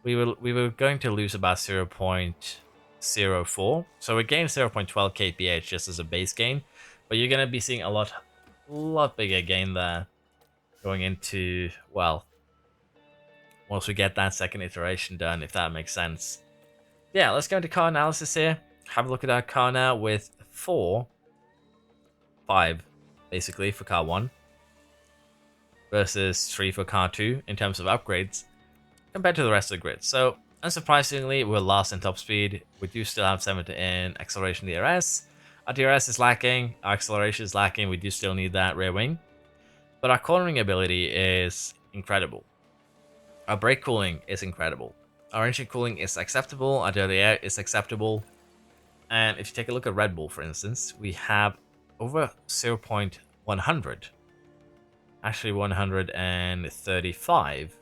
We were going to lose about 0.04, so we gained 0.12 kph just as a base gain, but you're gonna be seeing a lot bigger gain there going into, well, once we get that second iteration done, if that makes sense. Yeah, let's go into car analysis here. Have a look at our car now with 5 basically for car 1 versus 3 for car 2 in terms of upgrades compared to the rest of the grid. So unsurprisingly, we're last in top speed. We do still have 70 in acceleration DRS. Our DRS is lacking, our acceleration is lacking, we do still need that rear wing. But our cornering ability is incredible. Our brake cooling is incredible. Our engine cooling is acceptable, our dirty air is acceptable. And if you take a look at Red Bull, for instance, we have over 0.100, actually 135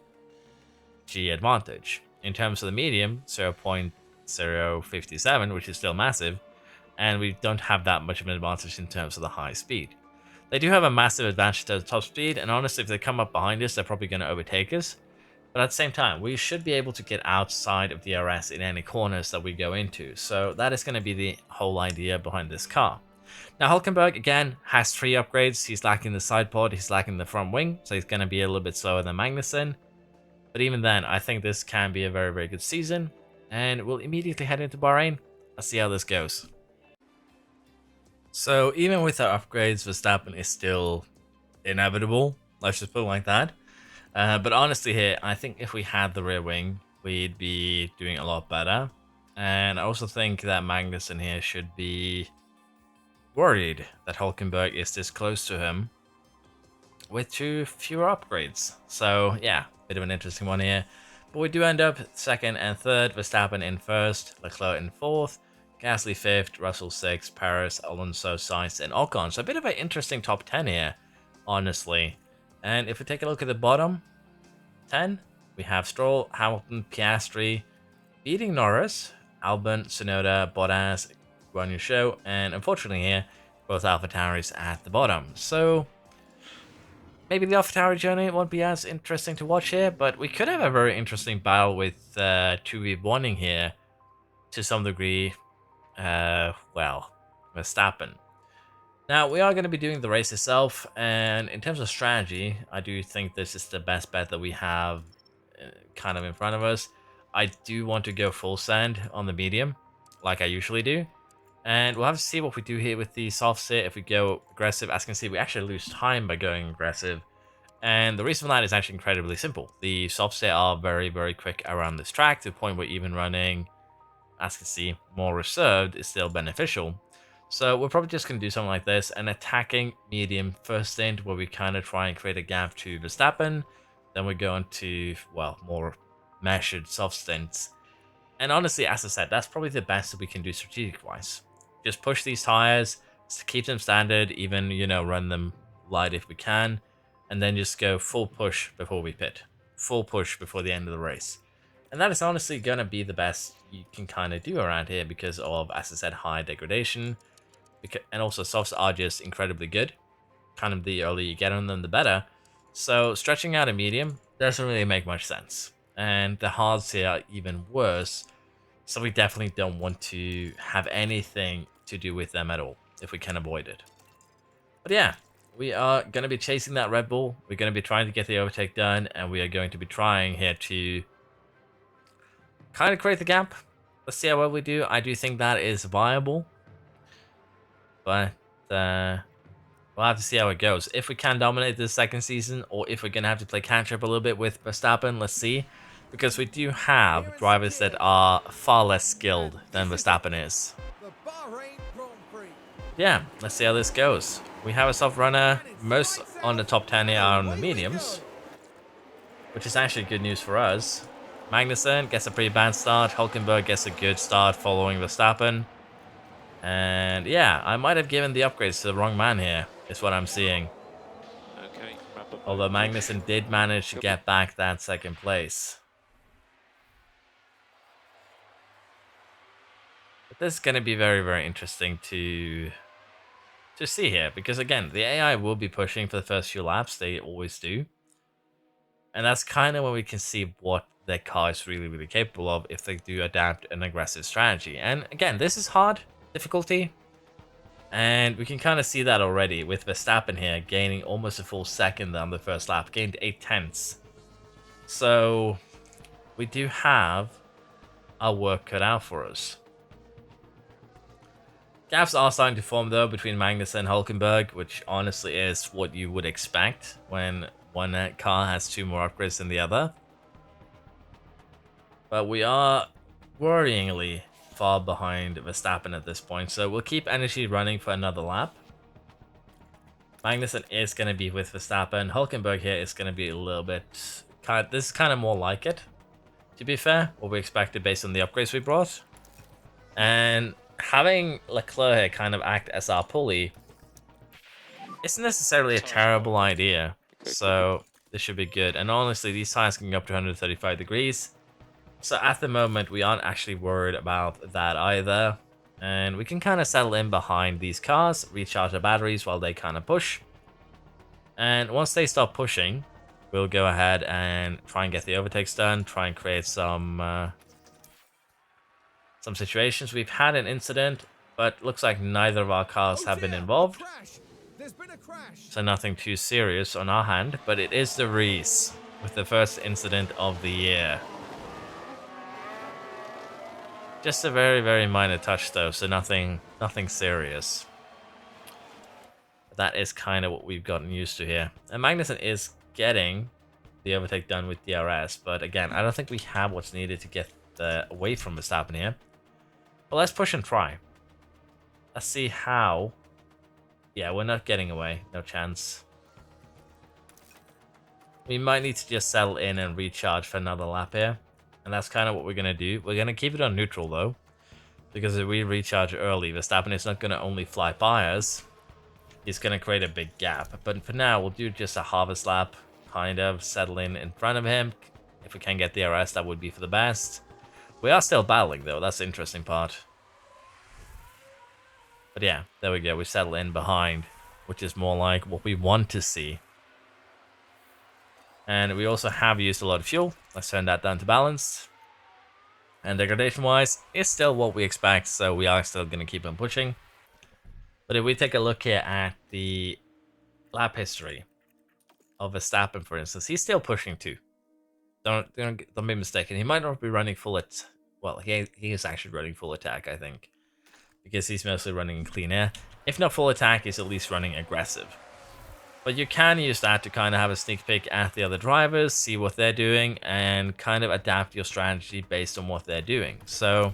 G advantage. In terms of the medium, 0.057, which is still massive, and we don't have that much of an advantage in terms of the high speed. They do have a massive advantage to the top speed, and honestly, if they come up behind us, they're probably going to overtake us. But at the same time, we should be able to get outside of DRS in any corners that we go into. So that is going to be the whole idea behind this car. Now, Hulkenberg, again, has 3 upgrades. He's lacking the side pod, he's lacking the front wing, so he's going to be a little bit slower than Magnussen. But even then, I think this can be a very, very good season. And we'll immediately head into Bahrain. Let's see how this goes. So even with our upgrades, Verstappen is still inevitable. Let's just put it like that. But honestly here, I think if we had the rear wing, we'd be doing a lot better. And I also think that Magnussen here should be worried that Hulkenberg is this close to him with 2 fewer upgrades. So yeah, bit of an interesting one here. But we do end up 2nd and 3rd, Verstappen in 1st, Leclerc in 4th, Gasly 5th, Russell 6th, Paris, Alonso, Sainz, and Ocon. So a bit of an interesting top 10 here, honestly. And if we take a look at the bottom 10, we have Stroll, Hamilton, Piastri, beating Norris, Albon, Tsunoda, Bottas, Guan Yu Zhou, and unfortunately here, both AlphaTauris at the bottom. So maybe the AlphaTauri journey won't be as interesting to watch here, but we could have a very interesting battle with 2v1ing here to some degree. Well, Verstappen. Now, we are going to be doing the race itself, and in terms of strategy, I do think this is the best bet that we have kind of in front of us. I do want to go full send on the medium, like I usually do. And we'll have to see what we do here with the soft sit. If we go aggressive, as you can see, we actually lose time by going aggressive. And the reason for that is actually incredibly simple. The soft sit are very, very quick around this track to the point where even running, as you can see, more reserved is still beneficial. So we're probably just going to do something like this, an attacking medium first stint where we kind of try and create a gap to Verstappen. Then we go into, well, more measured soft stints. And honestly, as I said, that's probably the best that we can do strategic-wise. Just push these tires, keep them standard, even, you know, run them light if we can. And then just go full push before we pit. Full push before the end of the race. And that is honestly going to be the best you can kind of do around here because of, as I said, high degradation. And also softs are just incredibly good. Kind of the earlier you get on them, the better. So stretching out a medium doesn't really make much sense. And the hards here are even worse. So we definitely don't want to have anything to do with them at all, if we can avoid it. But yeah, we are going to be chasing that Red Bull. We're going to be trying to get the overtake done. And we are going to be trying here to kind of create the gap. Let's see how well we do. I do think that is viable. But we'll have to see how it goes. If we can dominate this second season, or if we're going to have to play catch-up a little bit with Verstappen, let's see. Because we do have drivers that are far less skilled than Verstappen is. Yeah, let's see how this goes. We have a soft runner. Most on the top 10 here are on the mediums, which is actually good news for us. Magnussen gets a pretty bad start. Hulkenberg gets a good start following Verstappen. And yeah, I might have given the upgrades to the wrong man here, is what I'm seeing. Okay, although Magnussen did manage to get back that second place. But this is going to be very, very interesting to see here. Because again, the AI will be pushing for the first few laps. They always do. And that's kind of when we can see what their car is really, really capable of if they do adapt an aggressive strategy. And again, this is hard difficulty. And we can kind of see that already with Verstappen here gaining almost a full second on the first lap, gained 8/10. So we do have our work cut out for us. Gaps are starting to form though between Magnussen and Hulkenberg, which honestly is what you would expect when one car has 2 more upgrades than the other. But we are worryingly far behind Verstappen at this point, so we'll keep energy running for another lap. Magnussen is going to be with Verstappen. Hulkenberg here is going to be a little bit... this is kind of more like it, to be fair, what we expected based on the upgrades we brought. And having Leclerc here kind of act as our pulley isn't necessarily a terrible idea, so this should be good. And honestly, these tires can go up to 135 degrees. So at the moment, we aren't actually worried about that either. And we can kind of settle in behind these cars, recharge the batteries while they kind of push. And once they stop pushing, we'll go ahead and try and get the overtakes done, try and create some situations. We've had an incident, but looks like neither of our cars have been involved. So nothing too serious on our hand, but it is the Reese with the first incident of the year. Just a very, very minor touch though, so nothing serious. But that is kind of what we've gotten used to here. And Magnussen is getting the overtake done with DRS, but again, I don't think we have what's needed to get away from Verstappen here. But let's push and try. Let's see how. Yeah, we're not getting away. No chance. We might need to just settle in and recharge for another lap here. And that's kind of what we're going to do. We're going to keep it on neutral, though. Because if we recharge early, Verstappen is not going to only fly by us. He's going to create a big gap. But for now, we'll do just a harvest lap. Kind of settle in front of him. If we can get the DRS, that would be for the best. We are still battling, though. That's the interesting part. But yeah, there we go. We settle in behind, which is more like what we want to see. And we also have used a lot of fuel. Let's turn that down to balanced. And degradation-wise, it's still what we expect, so we are still going to keep on pushing. But if we take a look here at the lap history of Verstappen, for instance, he's still pushing too. Don't be mistaken. He might not be running full at... Well, he is actually running full attack, I think. Because he's mostly running in clean air. If not full attack, he's at least running aggressive. But you can use that to kind of have a sneak peek at the other drivers, see what they're doing, and kind of adapt your strategy based on what they're doing. So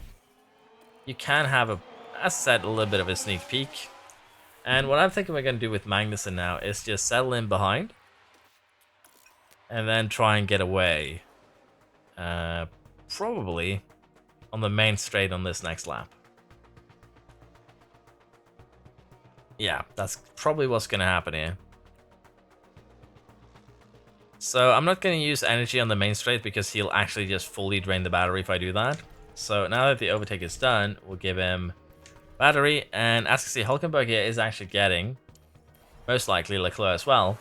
you can have, as I said, a little bit of a sneak peek. And what I'm thinking we're going to do with Magnussen now is just settle in behind. And then try and get away. Probably on the main straight on this next lap. Yeah, that's probably what's going to happen here. So I'm not going to use energy on the main straight because he'll actually just fully drain the battery if I do that. So now that the overtake is done, we'll give him battery. And as you can see, Hulkenberg here is actually getting, most likely, Leclerc as well.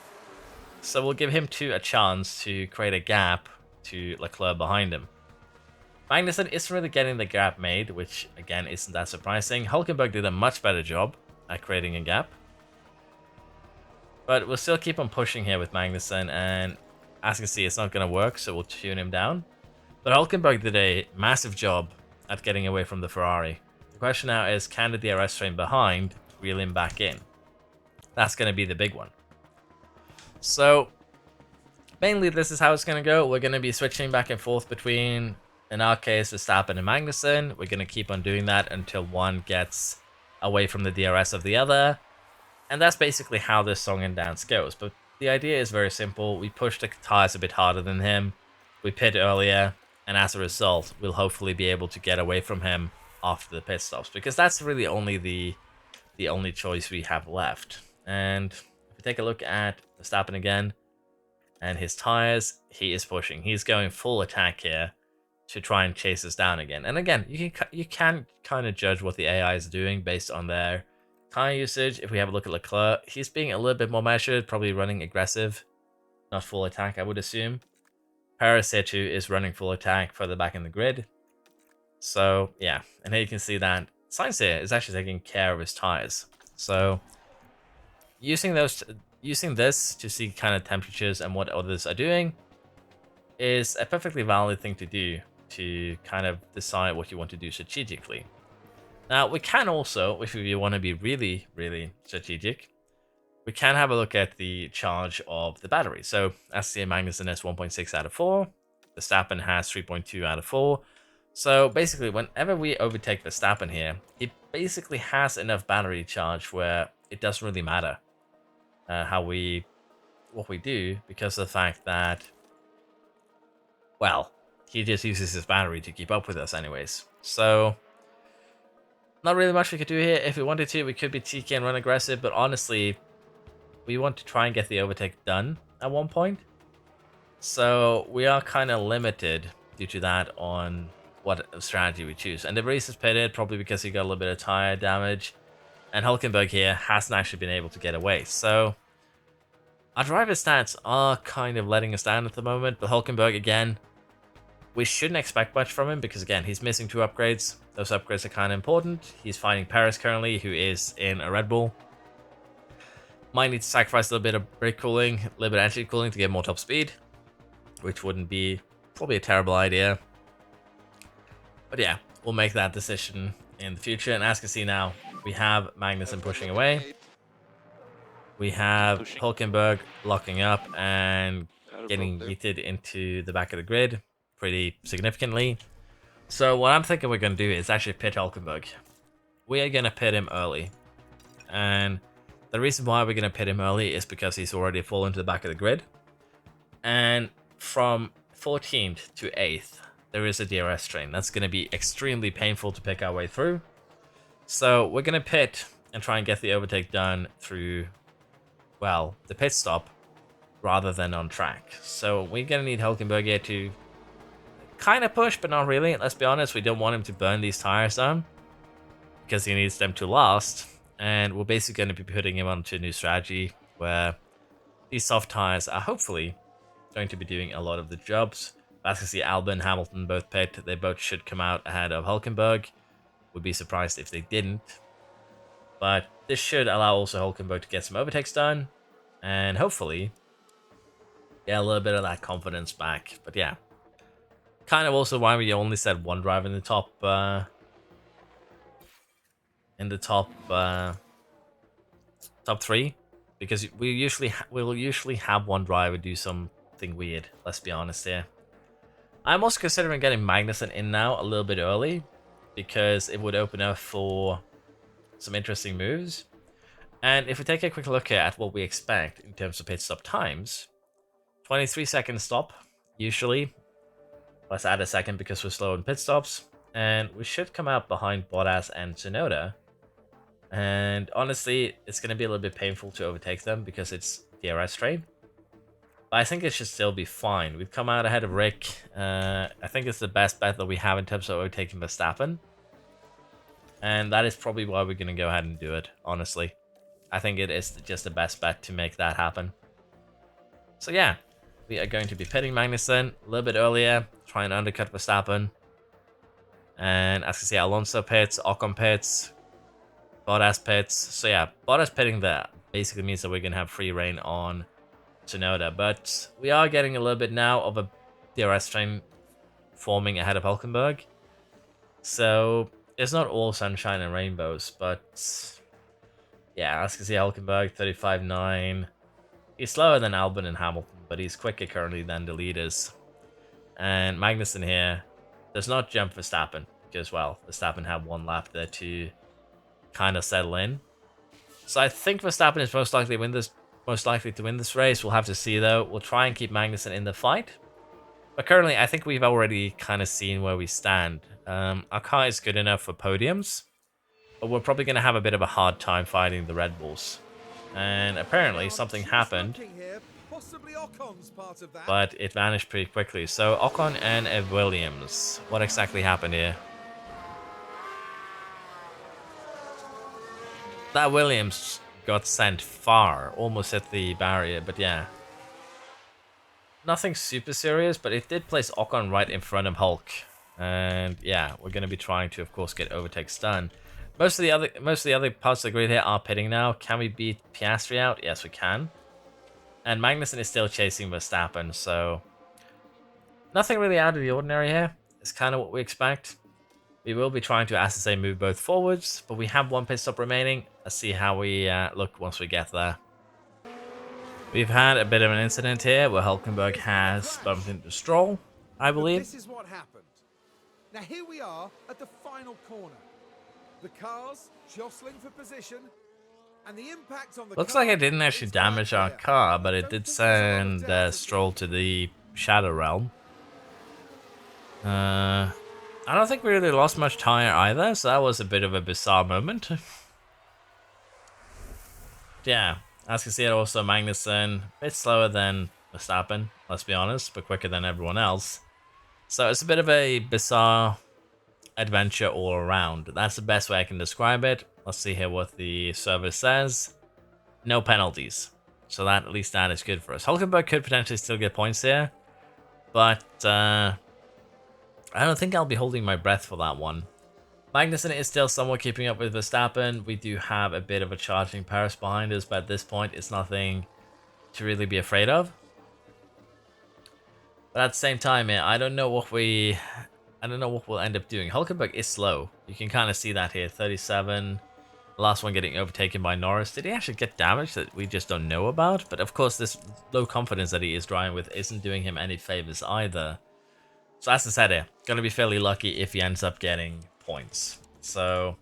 So we'll give him a chance to create a gap to Leclerc behind him. Magnussen isn't really getting the gap made, which again isn't that surprising. Hulkenberg did a much better job at creating a gap. But we'll still keep on pushing here with Magnussen, and as you can see, it's not going to work, so we'll tune him down. But Hulkenberg did a massive job at getting away from the Ferrari. The question now is, can the DRS train behind reel him back in? That's going to be the big one. So, mainly this is how it's going to go. We're going to be switching back and forth between, in our case, Verstappen and Magnussen. We're going to keep on doing that until one gets away from the DRS of the other. And that's basically how this song and dance goes. But the idea is very simple. We push the tires a bit harder than him. We pit earlier. And as a result, we'll hopefully be able to get away from him after the pit stops. Because that's really only the only choice we have left. And if we take a look at Verstappen again. And his tires, he is pushing. He's going full attack here to try and chase us down again. And again, you can kind of judge what the AI is doing based on their tire usage. If we have a look at Leclerc, he's being a little bit more measured, probably running aggressive, not full attack, I would assume. Paris here too is running full attack further back in the grid. So yeah, and here you can see that Science here is actually taking care of his tires. So using this to see kind of temperatures and what others are doing is a perfectly valid thing to do to kind of decide what you want to do strategically. Now, we can also, if you want to be really, really strategic, we can have a look at the charge of the battery. So, SCA Magnussen has 1.6 out of 4. Verstappen has 3.2 out of 4. So, basically, whenever we overtake Verstappen here, he basically has enough battery charge where it doesn't really matter what we do, because of the fact that, well, he just uses his battery to keep up with us anyways. So, not really much we could do here. If we wanted to, we could be TK and run aggressive, but honestly, we want to try and get the overtake done at one point. So we are kind of limited due to that on what strategy we choose. And the race is pitted, probably because he got a little bit of tire damage. And Hulkenberg here hasn't actually been able to get away. So our driver stats are kind of letting us down at the moment. But Hulkenberg, again, we shouldn't expect much from him because, again, he's missing 2 upgrades. Those upgrades are kind of important. He's fighting Paris currently, who is in a Red Bull. Might need to sacrifice a little bit of brake cooling, a little bit of engine cooling to get more top speed, which wouldn't be probably a terrible idea. But yeah, we'll make that decision in the future. And as you can see now, we have Magnussen pushing away. We have Hulkenberg locking up and getting yeeted into the back of the grid pretty significantly. So what I'm thinking we're going to do is actually pit Hulkenberg. We are going to pit him early. And the reason why we're going to pit him early is because he's already fallen to the back of the grid. And from 14th to 8th, there is a DRS train. That's going to be extremely painful to pick our way through. So we're going to pit and try and get the overtake done through, well, the pit stop rather than on track. So we're going to need Hulkenberg here to kind of push, but not really. Let's be honest, we don't want him to burn these tires down because he needs them to last. And we're basically going to be putting him onto a new strategy where these soft tires are hopefully going to be doing a lot of the jobs. As you can see, Albon and Hamilton both pit. They both should come out ahead of Hulkenberg. Would be surprised if they didn't. But this should allow also Hulkenberg to get some overtakes done. And hopefully get a little bit of that confidence back. But yeah. Kind of also why we only said one driver in the top top 3, because we'll usually have one driver do something weird. Let's be honest here. I'm also considering getting Magnussen in now a little bit early, because it would open up for some interesting moves. And if we take a quick look at what we expect in terms of pit stop times, 23-second stop usually. Let's add a second because we're slow in pit stops. And we should come out behind Bottas and Tsunoda. And honestly, it's going to be a little bit painful to overtake them because it's DRS train. But I think it should still be fine. We've come out ahead of Rick. I think it's the best bet that we have in terms of overtaking Verstappen. And that is probably why we're going to go ahead and do it, honestly. I think it is just the best bet to make that happen. So yeah, we are going to be pitting Magnussen a little bit earlier, try and undercut Verstappen. And as you see, Alonso pits, Ocon pits, Bottas pits. So yeah, Bottas pitting there basically means that we're going to have free reign on Tsunoda. But we are getting a little bit now of a DRS train forming ahead of Hulkenberg. So it's not all sunshine and rainbows, but yeah, as you can see, Hulkenberg 35.9. He's slower than Albon and Hamilton, but he's quicker currently than the leaders. And Magnussen here does not jump Verstappen because, well, Verstappen had one lap there to kind of settle in. So I think Verstappen is most likely to win this race. We'll have to see though. We'll try and keep Magnussen in the fight. But currently, I think we've already kind of seen where we stand. Our car is good enough for podiums, but we're probably going to have a bit of a hard time fighting the Red Bulls. And apparently something happened, but it vanished pretty quickly. So Ocon and Ev Williams. What exactly happened here? That Williams got sent far, almost hit the barrier, but yeah. nothing super serious, but it did place Ocon right in front of Hulk. And yeah, we're going to be trying to, of course, get overtakes done. Most of the other parts of the grid here are pitting now. Can we beat Piastri out? Yes, we can. And Magnussen is still chasing Verstappen, so nothing really out of the ordinary here. It's kind of what we expect. We will be trying to, as I say, move both forwards, but we have one pit stop remaining. Let's see how we look once we get there. We've had a bit of an incident here where Hulkenberg has bumped into Stroll, I believe. This is what happened. Now here we are at the final corner. The cars jostling for position, and the impact on the Looks car like it didn't actually damage our car, but it did send Stroll to the Shadow Realm. I don't think we really lost much tire either, so that was a bit of a bizarre moment. Yeah, as you can see, also Magnussen, a bit slower than Verstappen, let's be honest, but quicker than everyone else. So it's a bit of a bizarre adventure all around. That's the best way I can describe it. Let's see here what the server says. No penalties. So that, at least that is good for us. Hulkenberg could potentially still get points here, but I don't think I'll be holding my breath for that one. Magnussen is still somewhat keeping up with Verstappen. We do have a bit of a charging Paris behind us, but at this point, it's nothing to really be afraid of. But at the same time, yeah, I don't know what we'll end up doing. Hulkenberg is slow. You can kind of see that here. 37. The last one getting overtaken by Norris. Did he actually get damage that we just don't know about? But of course, this low confidence that he is driving with isn't doing him any favors either. So as I said here, gonna be fairly lucky if he ends up getting points. So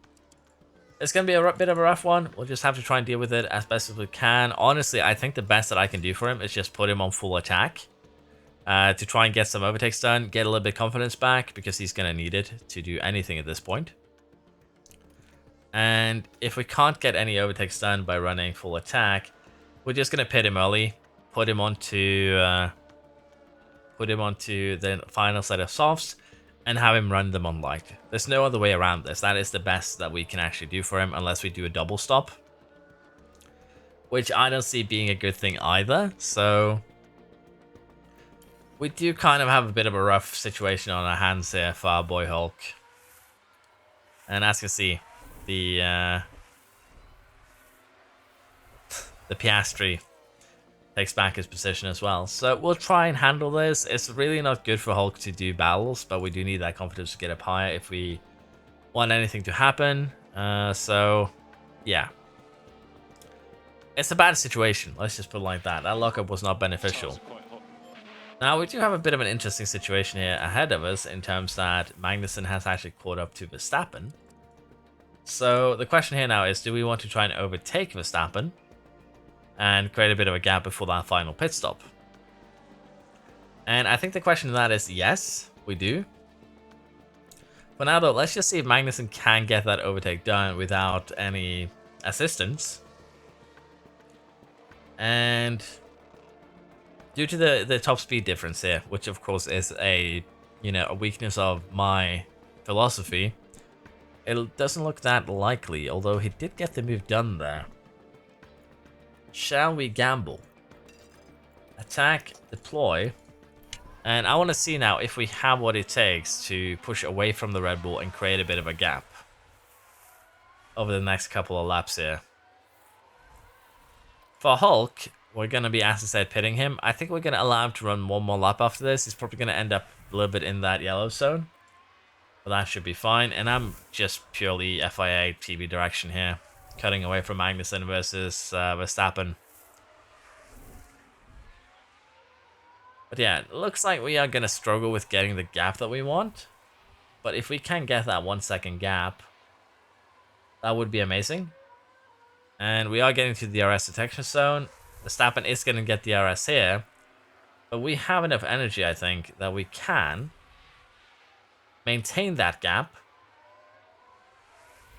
it's gonna be a bit of a rough one. We'll just have to try and deal with it as best as we can. Honestly, I think the best that I can do for him is just put him on full attack to try and get some overtakes done, get a little bit of confidence back, because he's gonna need it to do anything at this point. And if we can't get any overtakes done by running full attack, we're just gonna pit him early, put him onto the final set of softs, and have him run them on light. There's no other way around this. That is the best that we can actually do for him, unless we do a double stop, which I don't see being a good thing either. So we do kind of have a bit of a rough situation on our hands here for our boy Hulk. And as you can see, the Piastri takes back his position as well. So we'll try and handle this. It's really not good for Hulk to do battles, but we do need that confidence to get up higher if we want anything to happen. So yeah, it's a bad situation. Let's just put it like that. That lockup was not beneficial. Now we do have a bit of an interesting situation here ahead of us in terms that Magnussen has actually caught up to Verstappen. So the question here now is, do we want to try and overtake Verstappen and create a bit of a gap before that final pit stop? And I think the question to that is yes, we do. For now though, let's just see if Magnussen can get that overtake done without any assistance. And due to the top speed difference here, which of course is a weakness of my philosophy, it doesn't look that likely, although he did get the move done there. Shall we gamble? Attack, deploy. And I want to see now if we have what it takes to push away from the Red Bull and create a bit of a gap over the next couple of laps here. For Hulk, we're going to be, as I said, pitting him. I think we're going to allow him to run one more lap after this. He's probably going to end up a little bit in that yellow zone. But that should be fine. And I'm just purely FIA TV direction here, cutting away from Magnussen versus Verstappen. But yeah, it looks like we are going to struggle with getting the gap that we want. But if we can get that 1 second gap, that would be amazing. And we are getting to the DRS detection zone. Verstappen is going to get the DRS here. But we have enough energy, I think, that we can maintain that gap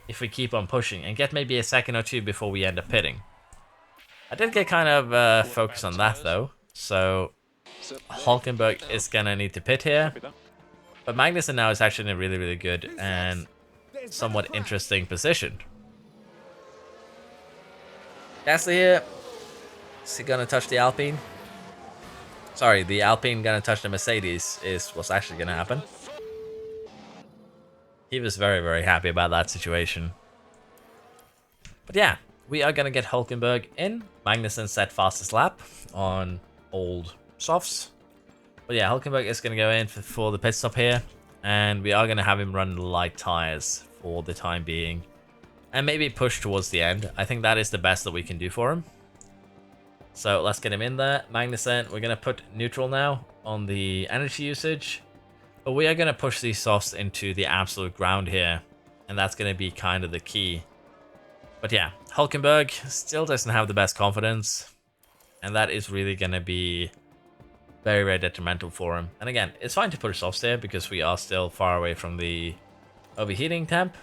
if we keep on pushing and get maybe a second or two before we end up pitting. I did get kind of focused on that though, so Hulkenberg is gonna need to pit here, but Magnussen now is actually in a really, really good and somewhat interesting position. Gasly here, is he gonna touch the Alpine? Sorry, the Alpine gonna touch the Mercedes is what's actually gonna happen. He was very, very happy about that situation. But yeah, we are gonna get Hulkenberg in. Magnussen set fastest lap on old softs. But yeah, Hulkenberg is gonna go in for the pit stop here. And we are gonna have him run light tires for the time being. And maybe push towards the end. I think that is the best that we can do for him. So let's get him in there. Magnussen, we're going to put neutral now on the energy usage. But we are going to push these softs into the absolute ground here. And that's going to be kind of the key. But yeah, Hulkenberg still doesn't have the best confidence. And that is really going to be very, very detrimental for him. And again, it's fine to push softs there because we are still far away from the overheating temp.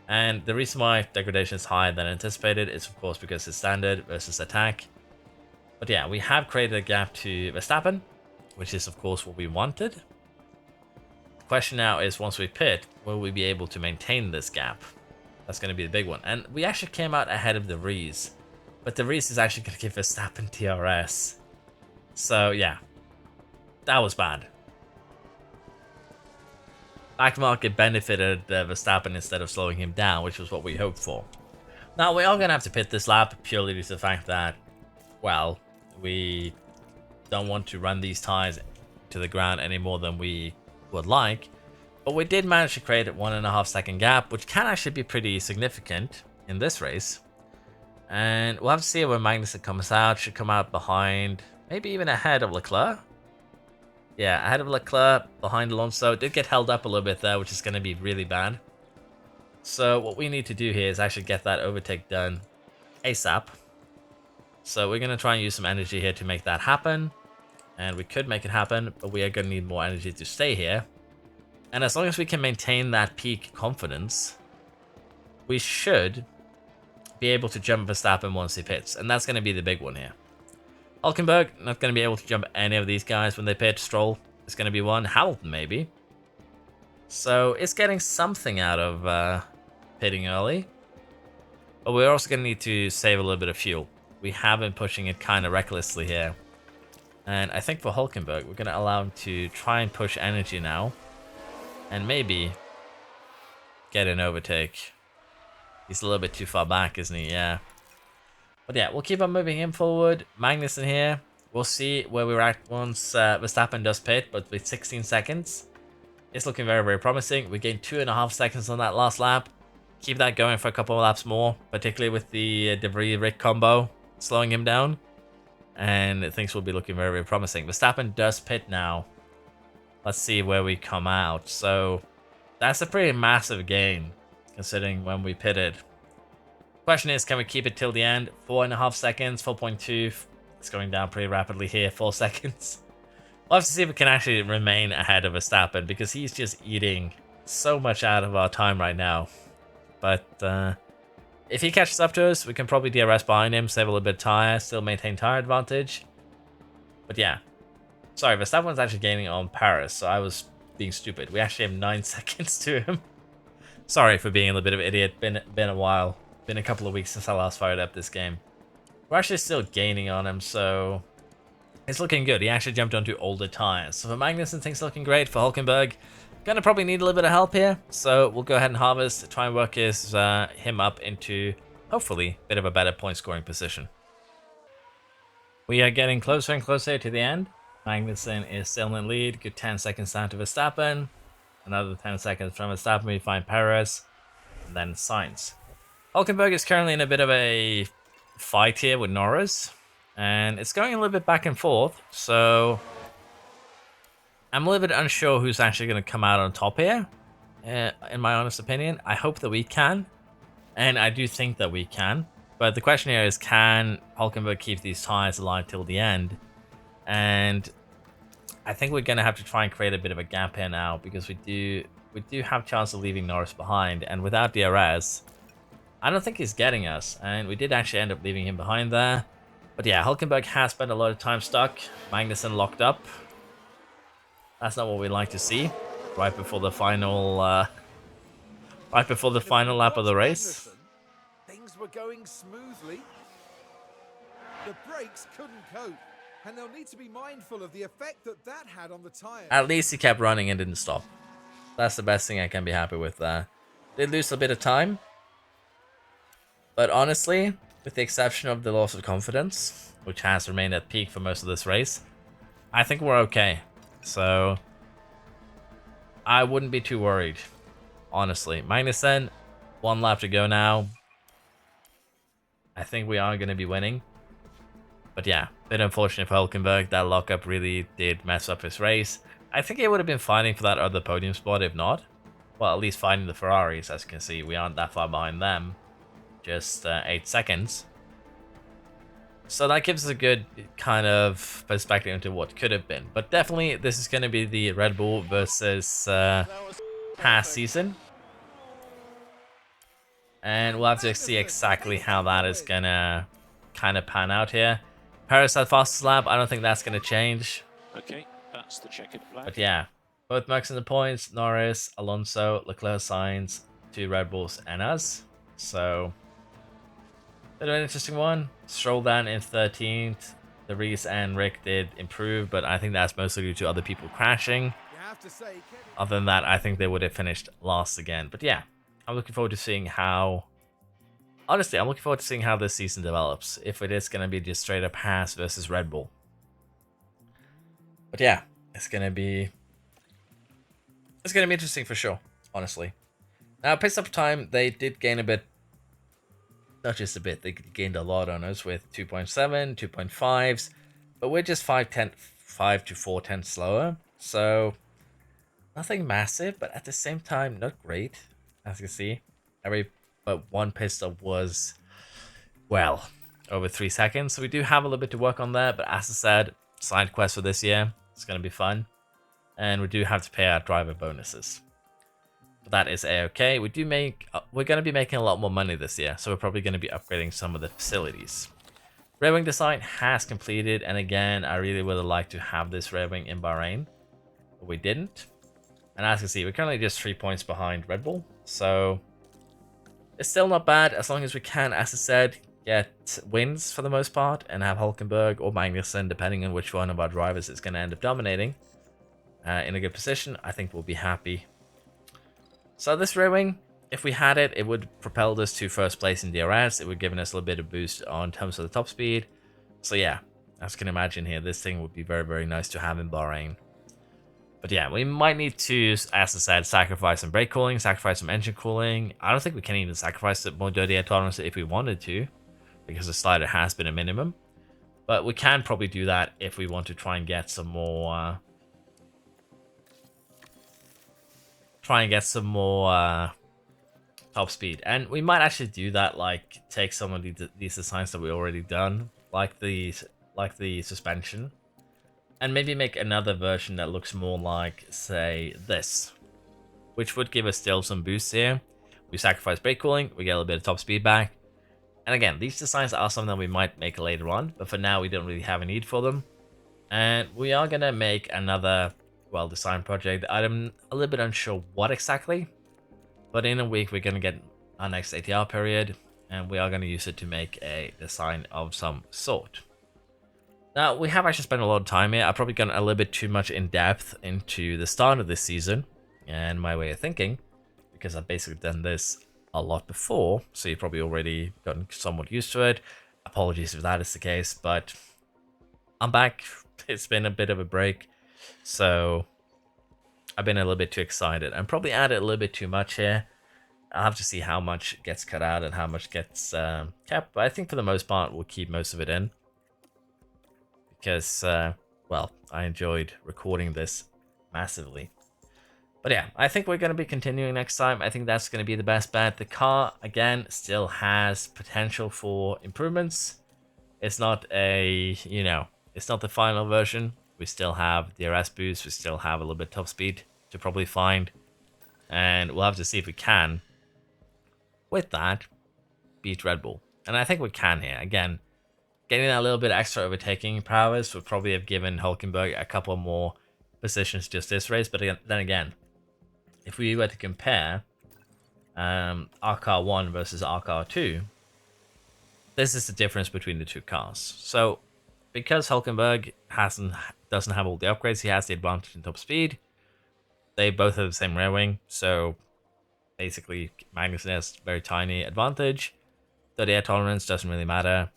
And the reason why degradation is higher than anticipated is of course because it's standard versus attack. But yeah, we have created a gap to Verstappen, which is of course what we wanted. The question now is, once we pit, will we be able to maintain this gap? That's going to be the big one. And we actually came out ahead of the Vries. But the Vries is actually going to give Verstappen DRS. So yeah, that was bad. Back market benefited Verstappen instead of slowing him down, which was what we hoped for. Now, we are going to have to pit this lap purely due to the fact that, well, we don't want to run these tires to the ground any more than we would like. But we did manage to create a 1.5 second gap, which can actually be pretty significant in this race. And we'll have to see when Magnussen comes out. Should come out behind, maybe even ahead of Leclerc. Yeah, ahead of Leclerc, behind Alonso. Did get held up a little bit there, which is going to be really bad. So what we need to do here is actually get that overtake done ASAP. So we're going to try and use some energy here to make that happen. And we could make it happen, but we are going to need more energy to stay here. And as long as we can maintain that peak confidence, we should be able to jump Verstappen once he pits. And that's going to be the big one here. Hulkenberg, not going to be able to jump any of these guys when they pit. Stroll is going to be one. Hamilton, maybe. So it's getting something out of pitting early. But we're also going to need to save a little bit of fuel. We have been pushing it kind of recklessly here. And I think for Hulkenberg, we're going to allow him to try and push energy now. And maybe get an overtake. He's a little bit too far back, isn't he? Yeah. But yeah, we'll keep on moving him forward. Magnussen here. We'll see where we're at once Verstappen does pit, but with 16 seconds. It's looking very, very promising. We gained 2.5 seconds on that last lap. Keep that going for a couple of laps more, particularly with the De Vries-Rick combo slowing him down. And things will be looking very, very promising. Verstappen does pit now. Let's see where we come out. So that's a pretty massive gain, considering when we pitted. Question is, can we keep it till the end? 4.5 seconds, 4.2. It's going down pretty rapidly here, 4 seconds. We'll have to see if we can actually remain ahead of Verstappen, because he's just eating so much out of our time right now. But if he catches up to us, we can probably DRS behind him, save a little bit of tire, still maintain tire advantage. But yeah. Sorry, Verstappen's actually gaining on Paris, so I was being stupid. We actually have 9 seconds to him. Sorry for being a little bit of an idiot. Been a while. Been a couple of weeks since I last fired up this game. We're actually still gaining on him, so it's looking good. He actually jumped onto older tires. So for Magnussen, things looking great. For Hulkenberg, gonna probably need a little bit of help here. So we'll go ahead and harvest, try and work him up into, hopefully, a bit of a better point scoring position. We are getting closer and closer to the end. Magnussen is still in the lead. Good 10 seconds down to Verstappen. Another 10 seconds from Verstappen, we find Perez. And then Sainz. Hulkenberg is currently in a bit of a fight here with Norris. And it's going a little bit back and forth. So I'm a little bit unsure who's actually going to come out on top here. In my honest opinion, I hope that we can. And I do think that we can. But the question here is, can Hulkenberg keep these tires alive till the end? And I think we're going to have to try and create a bit of a gap here now, because we do have a chance of leaving Norris behind. And without DRS, I don't think he's getting us. And we did actually end up leaving him behind there. But yeah, Hulkenberg has spent a lot of time stuck. Magnussen locked up. That's not what we like to see. Right before the final lap of the race. Things were going smoothly. The brakes couldn't cope. And they'll need to be mindful of the effect that that had on the tyres. At least he kept running and didn't stop. That's the best thing I can be happy with. Did lose a bit of time, but honestly, with the exception of the loss of confidence, which has remained at peak for most of this race, I think we're okay. So I wouldn't be too worried, honestly. Magnussen, 1 lap to go now. I think we are going to be winning. But yeah, bit unfortunate for Hülkenberg. That lockup really did mess up his race. I think he would have been fighting for that other podium spot if not. Well, at least fighting the Ferraris. As you can see, we aren't that far behind them. Just 8 seconds. So that gives us a good kind of perspective into what could have been. But definitely, this is going to be the Red Bull versus Haas season. And we'll have to see exactly how that is going to kind of pan out here. Paris had fastest lap. I don't think that's going to change. Okay, that's the checkered flag. But yeah, both Max in the points, Norris, Alonso, Leclerc, Sainz, 2 Red Bulls, and us. So, bit of an interesting one. Stroll down in 13th. The Reese and Rick did improve, but I think that's mostly due to other people crashing. You have to say, Other than that, I think they would have finished last again. But yeah, I'm looking forward to seeing how... Honestly, I'm looking forward to seeing how this season develops. If it is going to be just straight up Haas versus Red Bull. But yeah, it's going to be interesting for sure, honestly. Now, pit stop time, they did gain a bit. Not just a bit, they gained a lot on us with 2.7, 2.5s. But we're just 5 to 4 tenths slower. So, nothing massive, but at the same time, not great. As you can see, but one pit stop was, well, over 3 seconds. So we do have a little bit to work on there. But as I said, side quest for this year. It's going to be fun. And we do have to pay our driver bonuses. But that is a-okay. We're going to be making a lot more money this year. So we're probably going to be upgrading some of the facilities. Rear wing design has completed. And again, I really would have liked to have this rear wing in Bahrain. But we didn't. And as you can see, we're currently just 3 points behind Red Bull. So it's still not bad as long as we can, as I said, get wins for the most part and have Hülkenberg or Magnussen, depending on which one of our drivers is going to end up dominating, in a good position. I think we'll be happy. So this rear wing, if we had it, it would propel us to first place in DRS. It would give us a little bit of boost on terms of the top speed. So yeah, as you can imagine here, this thing would be very, very nice to have in Bahrain. But yeah, we might need to, as I said, sacrifice some brake cooling, sacrifice some engine cooling. I don't think we can even sacrifice the more dirty air tolerance if we wanted to, because the slider has been a minimum. But we can probably do that if we want to try and get some more... top speed. And we might actually do that, like take some of these designs that we already done, like the suspension, and maybe make another version that looks more like, say, this, which would give us still some boosts here. We sacrifice brake cooling, we get a little bit of top speed back. And again, these designs are something that we might make later on, but for now we don't really have a need for them. And we are going to make another, well, design project. I'm a little bit unsure what exactly, but in a week we're going to get our next ATR period, and we are going to use it to make a design of some sort. Now, we have actually spent a lot of time here. I've probably gone a little bit too much in depth into the start of this season and my way of thinking, because I've basically done this a lot before, so you've probably already gotten somewhat used to it. Apologies if that is the case, but I'm back. It's been a bit of a break, so I've been a little bit too excited. I'm probably added a little bit too much here. I'll have to see how much gets cut out and how much gets kept, but I think for the most part, we'll keep most of it in. Because, well, I enjoyed recording this massively. But yeah, I think we're going to be continuing next time. I think that's going to be the best bet. The car, again, still has potential for improvements. It's not a, it's not the final version. We still have DRS boost. We still have a little bit top speed to probably find. And we'll have to see if we can, with that, beat Red Bull. And I think we can here. Again, getting that little bit extra overtaking prowess would probably have given Hülkenberg a couple more positions just this race. But then again, if we were to compare our car 1 versus our car 2, this is the difference between the two cars. So because Hulkenberg doesn't have all the upgrades, he has the advantage in top speed. They both have the same rear wing, so basically Magnussen has very tiny advantage. The air tolerance doesn't really matter.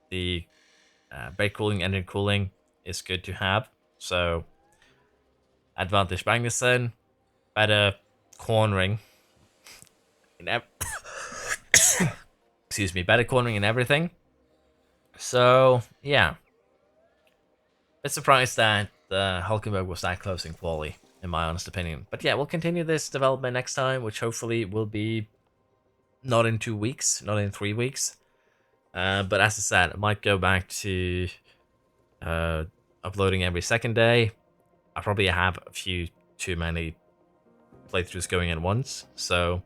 The brake cooling, engine cooling is good to have. So advantage Magnussen, better cornering in excuse me, better cornering in everything. So yeah, bit surprised that Hulkenberg was that close in quali, in my honest opinion. But yeah, we'll continue this development next time, which hopefully will be not in 2 weeks, not in 3 weeks. But as I said, I might go back to uploading every second day. I probably have a few too many playthroughs going at once, so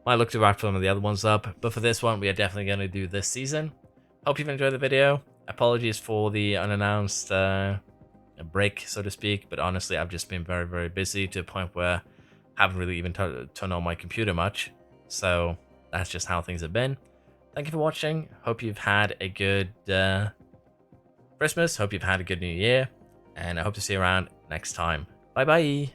might look to wrap some of the other ones up. But for this one, we are definitely going to do this season. Hope you've enjoyed the video. Apologies for the unannounced break, so to speak, but honestly, I've just been very, very busy to a point where I haven't really even turned on my computer much. So that's just how things have been. Thank you for watching. Hope you've had a good Christmas. Hope you've had a good New Year. And I hope to see you around next time. Bye bye.